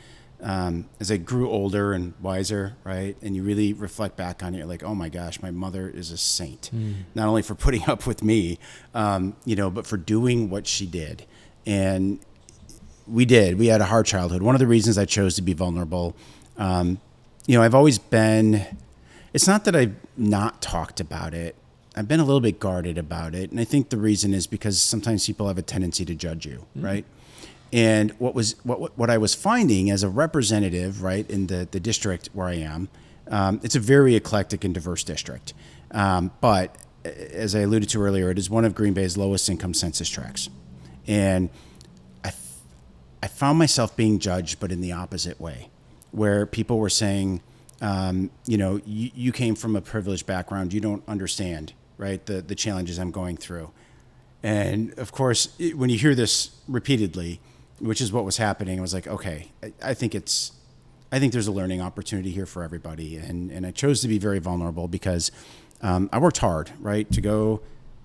as I grew older and wiser, right, and you really reflect back on it, you're like, oh my gosh, my mother is a saint, not only for putting up with me, you know, but for doing what she did. And we had a hard childhood. One of the reasons I chose to be vulnerable, you know, I've always been. It's not that I've not talked about it. I've been a little bit guarded about it. And I think the reason is because sometimes people have a tendency to judge you, right? And what I was finding as a representative, right, in the district where I am, it's a very eclectic and diverse district. But as I alluded to earlier, it is one of Green Bay's lowest income census tracts. And I found myself being judged, but in the opposite way, where people were saying, You came from a privileged background. You don't understand, right, the challenges I'm going through. And of course, when you hear this repeatedly, which is what was happening, I was like, okay, I think there's a learning opportunity here for everybody. And I chose to be very vulnerable because I worked hard, right, to go,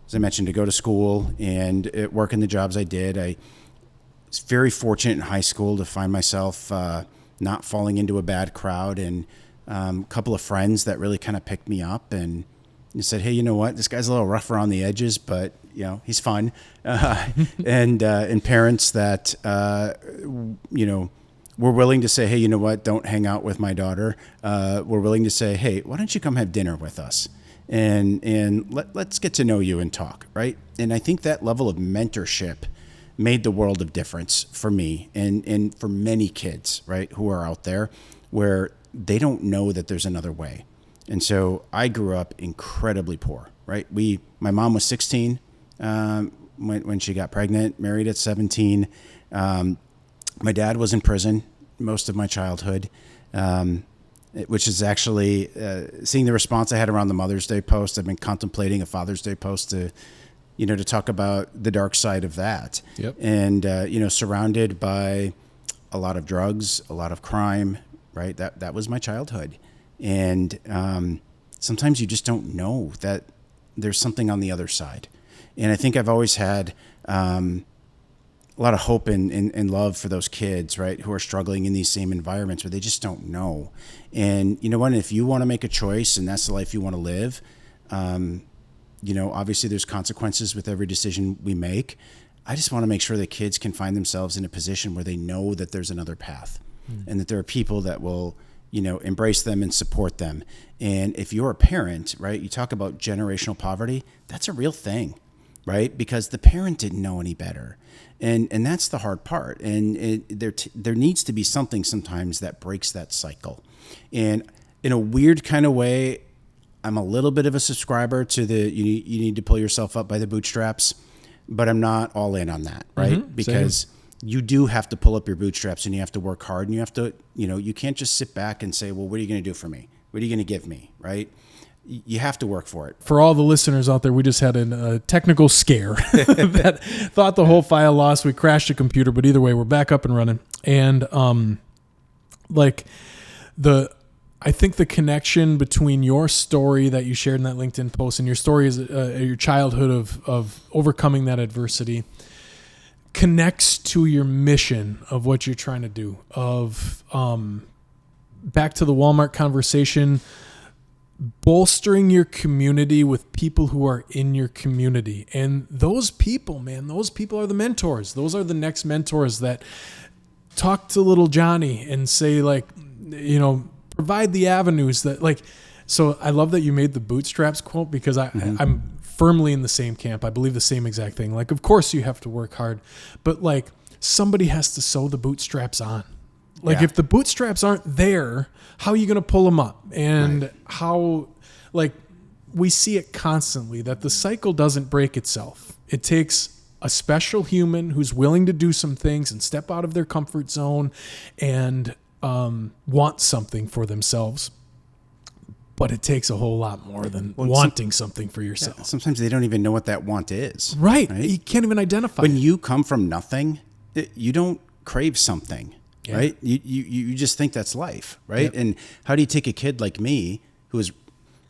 as I mentioned, to go to school and work in the jobs I did. I was very fortunate in high school to find myself not falling into a bad crowd, and a couple of friends that really kind of picked me up and said, hey, you know what, this guy's a little rough around the edges, but he's fun. And parents that, were willing to say, hey, you know what, don't hang out with my daughter. We're willing to say, hey, why don't you come have dinner with us? And let's get to know you and talk, right? And I think that level of mentorship made the world of difference for me and for many kids, right, who are out there where they don't know that there's another way. And so I grew up incredibly poor, right? My mom was 16 when she got pregnant, married at 17. My dad was in prison most of my childhood, which is actually seeing the response I had around the Mother's Day post. I've been contemplating a Father's Day post to talk about the dark side of that. Yep. And, surrounded by a lot of drugs, a lot of crime, right? That was my childhood. And sometimes you just don't know that there's something on the other side. And I think I've always had a lot of hope and love for those kids, right, who are struggling in these same environments where they just don't know. And you know what? If you want to make a choice and that's the life you want to live, obviously there's consequences with every decision we make. I just want to make sure that kids can find themselves in a position where they know that there's another path and that there are people that will, embrace them and support them. And if you're a parent, right, you talk about generational poverty, that's a real thing, right? Because the parent didn't know any better. And that's the hard part. And there needs to be something sometimes that breaks that cycle. And in a weird kind of way, I'm a little bit of a subscriber to you need to pull yourself up by the bootstraps, but I'm not all in on that, right? Mm-hmm. Because you do have to pull up your bootstraps and you have to work hard and you have to, you can't just sit back and say, well, what are you going to do for me? What are you going to give me, right? You have to work for it. For all the listeners out there, we just had a technical scare that thought the whole file lost. We crashed a computer, but either way, we're back up and running. And I think the connection between your story that you shared in that LinkedIn post and your story is your childhood of overcoming that adversity connects to your mission of what you're trying to do. Back to the Walmart conversation, bolstering your community with people who are in your community. And those people, man, those people are the mentors. Those are the next mentors that talk to little Johnny and say, provide the avenues that so I love that you made the bootstraps quote because I'm firmly in the same camp. I believe the same exact thing. Of course you have to work hard, but somebody has to sew the bootstraps on. If the bootstraps aren't there, how are you going to pull them up? And how, we see it constantly that the cycle doesn't break itself. It takes a special human who's willing to do some things and step out of their comfort zone and want something for themselves. But it takes a whole lot more than wanting something for yourself. Yeah, sometimes they don't even know what that want is. Right. You can't even identify when you come from nothing, you don't crave something. Yeah. Right? You just think that's life, right? Yep. And how do you take a kid like me who is,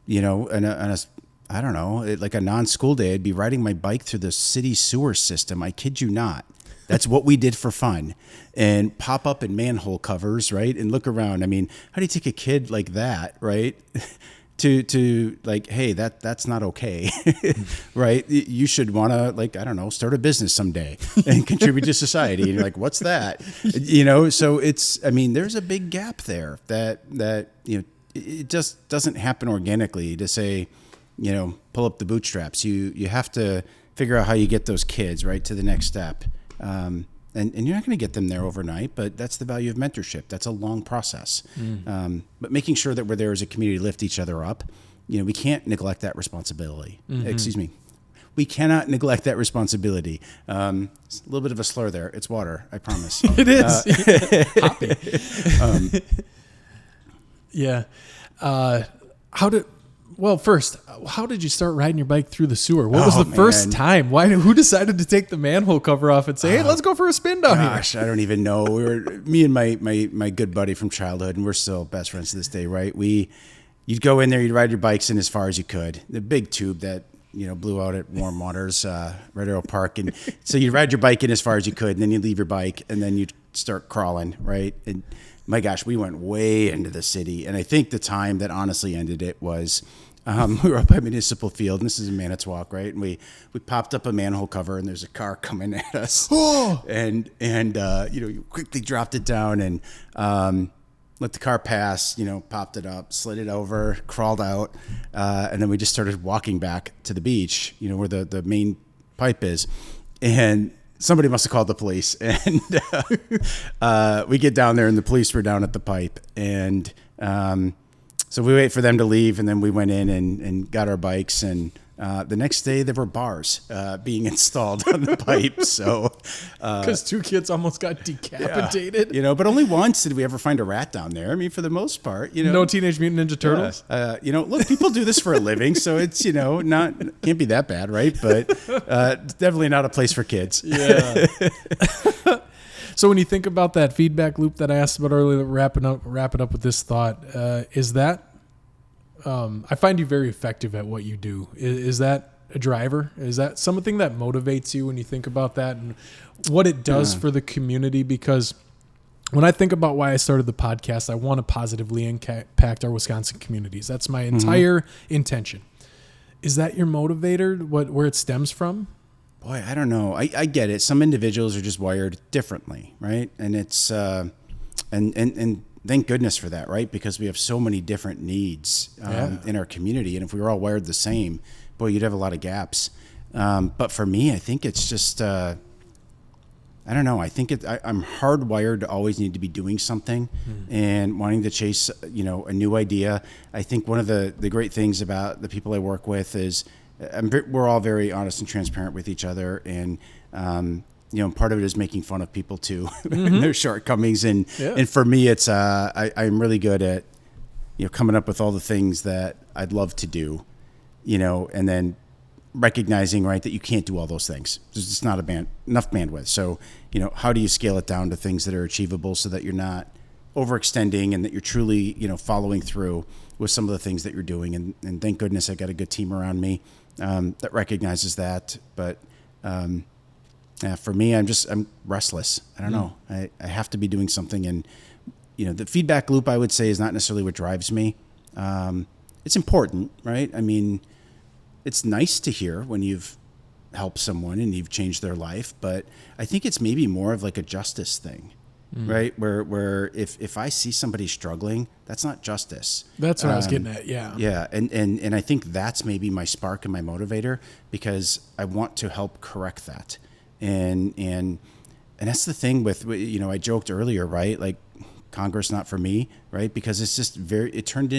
I don't know, like a non-school day, I'd be riding my bike through the city sewer system. I kid you not. That's what we did for fun, and pop up in manhole covers, right? And look around. I mean, how do you take a kid like that, right? to hey, that's not okay, right? You should want to start a business someday and contribute to society. And you're like, what's that? So there's a big gap there that it just doesn't happen organically to say, pull up the bootstraps. You have to figure out how you get those kids right to the next step. And you're not going to get them there overnight, but that's the value of mentorship. That's a long process. But making sure that we're there as a community to lift each other up, we can't neglect that responsibility. Mm-hmm. Excuse me. We cannot neglect that responsibility. It's a little bit of a slur there. It's water, I promise. It is. Hoppy. Yeah. First, how did you start riding your bike through the sewer? What was the first time? Who decided to take the manhole cover off and say, hey, let's go for a spin down here? Gosh, I don't even know. Me and my good buddy from childhood, and we're still best friends to this day, right? You'd go in there, you'd ride your bikes in as far as you could. The big tube that, blew out at Warm Waters, Red Arrow Park. And so you'd ride your bike in as far as you could, and then you'd leave your bike, and then you'd start crawling, right? And my gosh, we went way into the city. And I think the time that honestly ended it was we were up by Municipal Field, and this is in Manitowoc, right? And we popped up a manhole cover, and there's a car coming at us. And you quickly dropped it down and let the car pass, popped it up, slid it over, crawled out, and then we just started walking back to the beach, where the main pipe is. And somebody must have called the police, and we get down there, and the police were down at the pipe, and so we wait for them to leave, and then we went in and got our bikes, and the next day there were bars being installed on the pipe. So because 2 kids almost got decapitated. But only once did we ever find a rat down there. I mean, for the most part, no Teenage Mutant Ninja Turtles. Look, people do this for a living, so it's not can't be that bad, right? But definitely not a place for kids. Yeah. So when you think about that feedback loop that I asked about earlier, wrap it up with this thought, is that I find you very effective at what you do. Is that a driver? Is that something that motivates you when you think about that and what it does for the community? Because when I think about why I started the podcast, I want to positively impact our Wisconsin communities. That's my entire intention. Is that your motivator, where it stems from? Boy, I don't know. I get it. Some individuals are just wired differently, right? And it's and thank goodness for that, right? Because we have so many different needs in our community, and if we were all wired the same, boy, you'd have a lot of gaps. But for me, I think it's just I don't know. I think I'm hardwired to always need to be doing something and wanting to chase a new idea. I think one of the great things about the people I work with is we're all very honest and transparent with each other, and part of it is making fun of people too, and their shortcomings. And for me, it's I'm really good at coming up with all the things that I'd love to do, and then recognizing that you can't do all those things. There's just not enough bandwidth. So how do you scale it down to things that are achievable so that you're not overextending and that you're truly following through with some of the things that you're doing. And thank goodness I got a good team around me that recognizes that. But for me, I'm restless. I don't know. I have to be doing something. And the feedback loop, I would say, is not necessarily what drives me. It's important, right? I mean, it's nice to hear when you've helped someone and you've changed their life, but I think it's maybe more of like a justice thing, right? Where if I see somebody struggling, that's not justice. That's what I was getting at. Yeah. Yeah. And I think that's maybe my spark and my motivator, because I want to help correct that. And that's the thing with, I joked earlier, right? Like, Congress not for me, right? Because it's just it's turned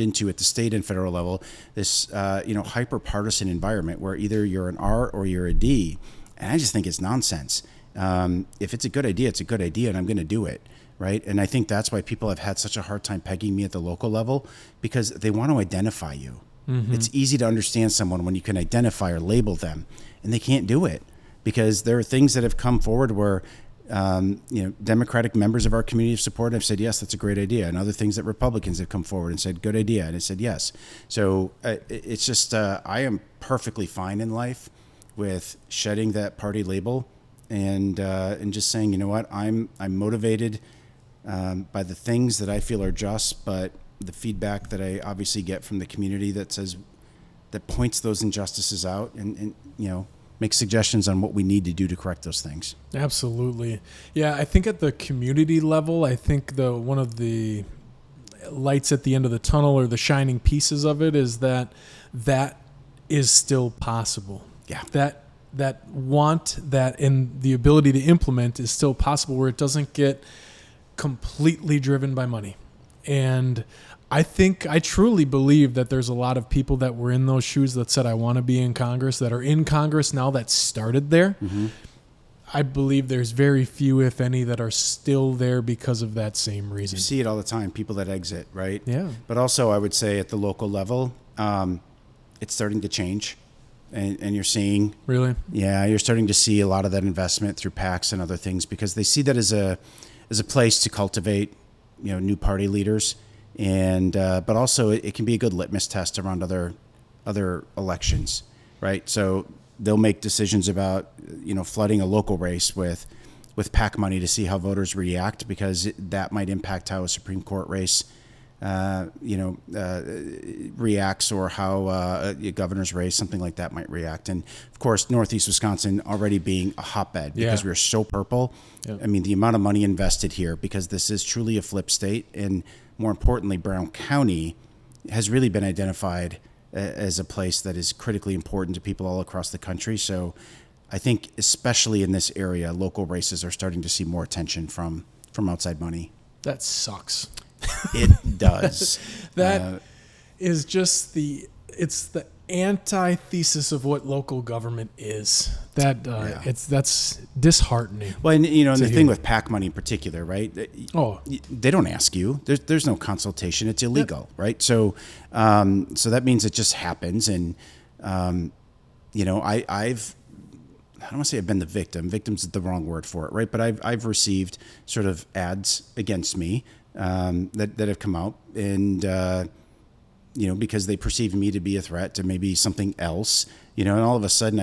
into at the state and federal level this hyper partisan environment where either you're an R or you're a D, and I just think it's nonsense. If it's a good idea, it's a good idea, and I'm going to do it, right? And I think that's why people have had such a hard time pegging me at the local level, because they want to identify you. Mm-hmm. It's easy to understand someone when you can identify or label them, and they can't do it because there are things that have come forward where Democratic members of our community have supported have said, yes, that's a great idea. And other things that Republicans have come forward and said, good idea. And I said, yes. So it's just, I am perfectly fine in life with shedding that party label and just saying, you know what, I'm motivated by the things that I feel are just, but the feedback that I obviously get from the community that points those injustices out and make suggestions on what we need to do to correct those things. Absolutely. Yeah, I think at the community level, I think one of the lights at the end of the tunnel, or the shining pieces of it, is that is still possible. Yeah. That want, that and the ability to implement is still possible, where it doesn't get completely driven by money. And I truly believe that there's a lot of people that were in those shoes that said, I want to be in Congress, that are in Congress now, that started there. Mm-hmm. I believe there's very few, if any, that are still there because of that same reason. You see it all the time, people that exit, right? Yeah. But also, I would say at the local level, it's starting to change. And you're seeing... Really? Yeah, you're starting to see a lot of that investment through PACs and other things because they see that as a place to cultivate, new party leaders. And but also it can be a good litmus test around other elections, right? So they'll make decisions about, flooding a local race with PAC money to see how voters react because that might impact how a Supreme Court race, reacts or how a governor's race, something like that might react. And of course, Northeast Wisconsin already being a hotbed because we're so purple. Yeah. I mean, the amount of money invested here because this is truly a flip state. And more importantly, Brown County has really been identified as a place that is critically important to people all across the country. So I think especially in this area, local races are starting to see more attention from outside money. That sucks. It does. That is just it's the antithesis of what local government is. That's disheartening. Well, and the thing with PAC money in particular, right? They don't ask you. There's no consultation. It's illegal, right? So that means it just happens. And I don't want to say I've been the victim. Victim's the wrong word for it, right? But I've received sort of ads against me that have come out, and because they perceive me to be a threat to maybe something else, and all of a sudden,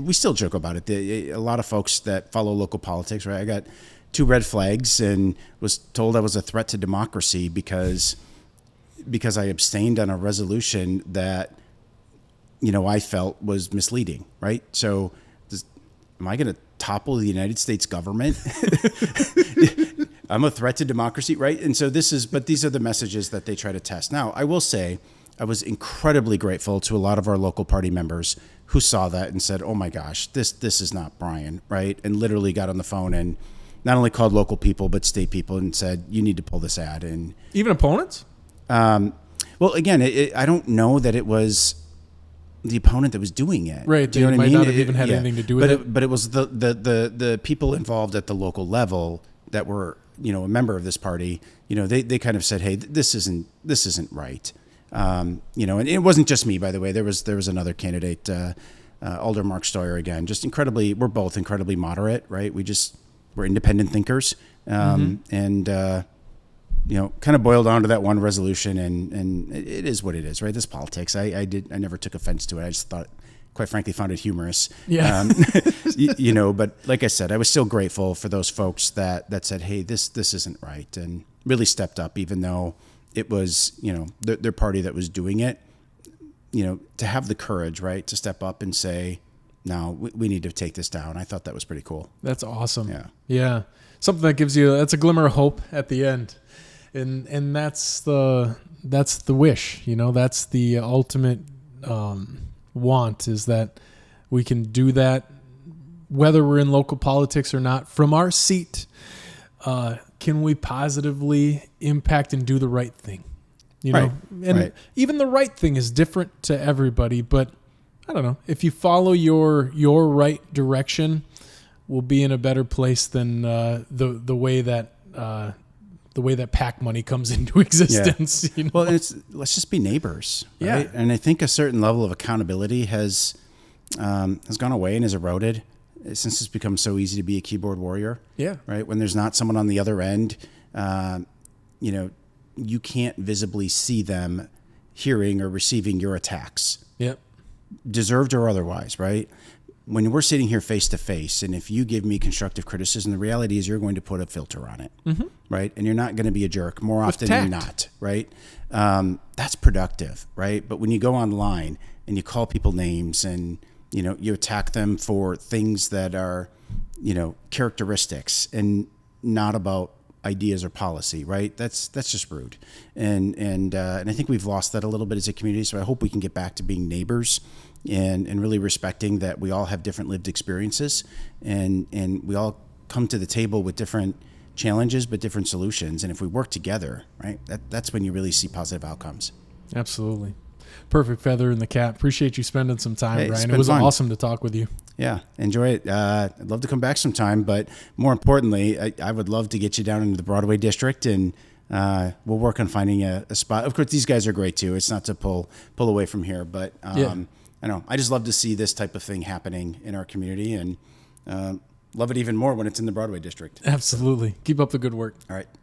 we still joke about it. A lot of folks that follow local politics, right? I got 2 red flags and was told I was a threat to democracy because I abstained on a resolution that I felt was misleading, right? So am I going to topple the United States government? I'm a threat to democracy, right? And so but these are the messages that they try to test. Now, I will say I was incredibly grateful to a lot of our local party members who saw that and said, oh my gosh, this is not Brian, right? And literally got on the phone and not only called local people, but state people and said, you need to pull this ad. And even opponents? Well, again, I don't know that it was the opponent that was doing it. Right. Do you know what I mean? Might not have even had anything to do with it. But it was the people involved at the local level that were, a member of this party, they kind of said, hey, this isn't right. And it wasn't just me, by the way. There was another candidate, Alderman Mark Stoyer, again, we're both incredibly moderate, right? We're independent thinkers. And, kind of boiled down to that one resolution, and it is what it is, right? This politics. I never took offense to it. I just thought, quite frankly, found it humorous. Yeah. But like I said, I was still grateful for those folks that said, hey, this isn't right, and really stepped up, even though it was, their party that was doing it, to have the courage, right, to step up and say, no, we need to take this down. I thought that was pretty cool. That's awesome. Yeah. Yeah. Something that that's a glimmer of hope at the end. And that's the wish, that's the ultimate want, is that we can do that whether we're in local politics or not. From our seat, can we positively impact and do the right thing? Right. And right. Even the right thing is different to everybody, but I don't know, if you follow your right direction, we'll be in a better place than the way that PAC money comes into existence. Yeah. Well, let's just be neighbors. Right? Yeah. And I think a certain level of accountability has gone away and has eroded since it's become so easy to be a keyboard warrior. Yeah. Right. When there's not someone on the other end, you can't visibly see them hearing or receiving your attacks. Yep. Deserved or otherwise, right? When we're sitting here face to face, and if you give me constructive criticism, the reality is you're going to put a filter on it, right? And you're not going to be a jerk more often than not, right? That's productive, right? But when you go online and you call people names and you attack them for things that are characteristics and not about ideas or policy, right? That's just rude, and I think we've lost that a little bit as a community. So I hope we can get back to being neighbors and really respecting that we all have different lived experiences, and we all come to the table with different challenges but different solutions. And if we work together, right, that's when you really see positive outcomes. Absolutely. perfect feather in the cap. Appreciate you spending some time, Hey, it's Brian. It been was fun. awesome to talk with you. Yeah, enjoy it. I'd love to come back sometime, but more importantly, I would love to get you down into the Broadway District, and we'll work on finding a spot. Of course, these guys are great too. It's not to pull away from here, but I know I just love to see this type of thing happening in our community, and love it even more when it's in the Broadway District. Absolutely. Keep up the good work. All right.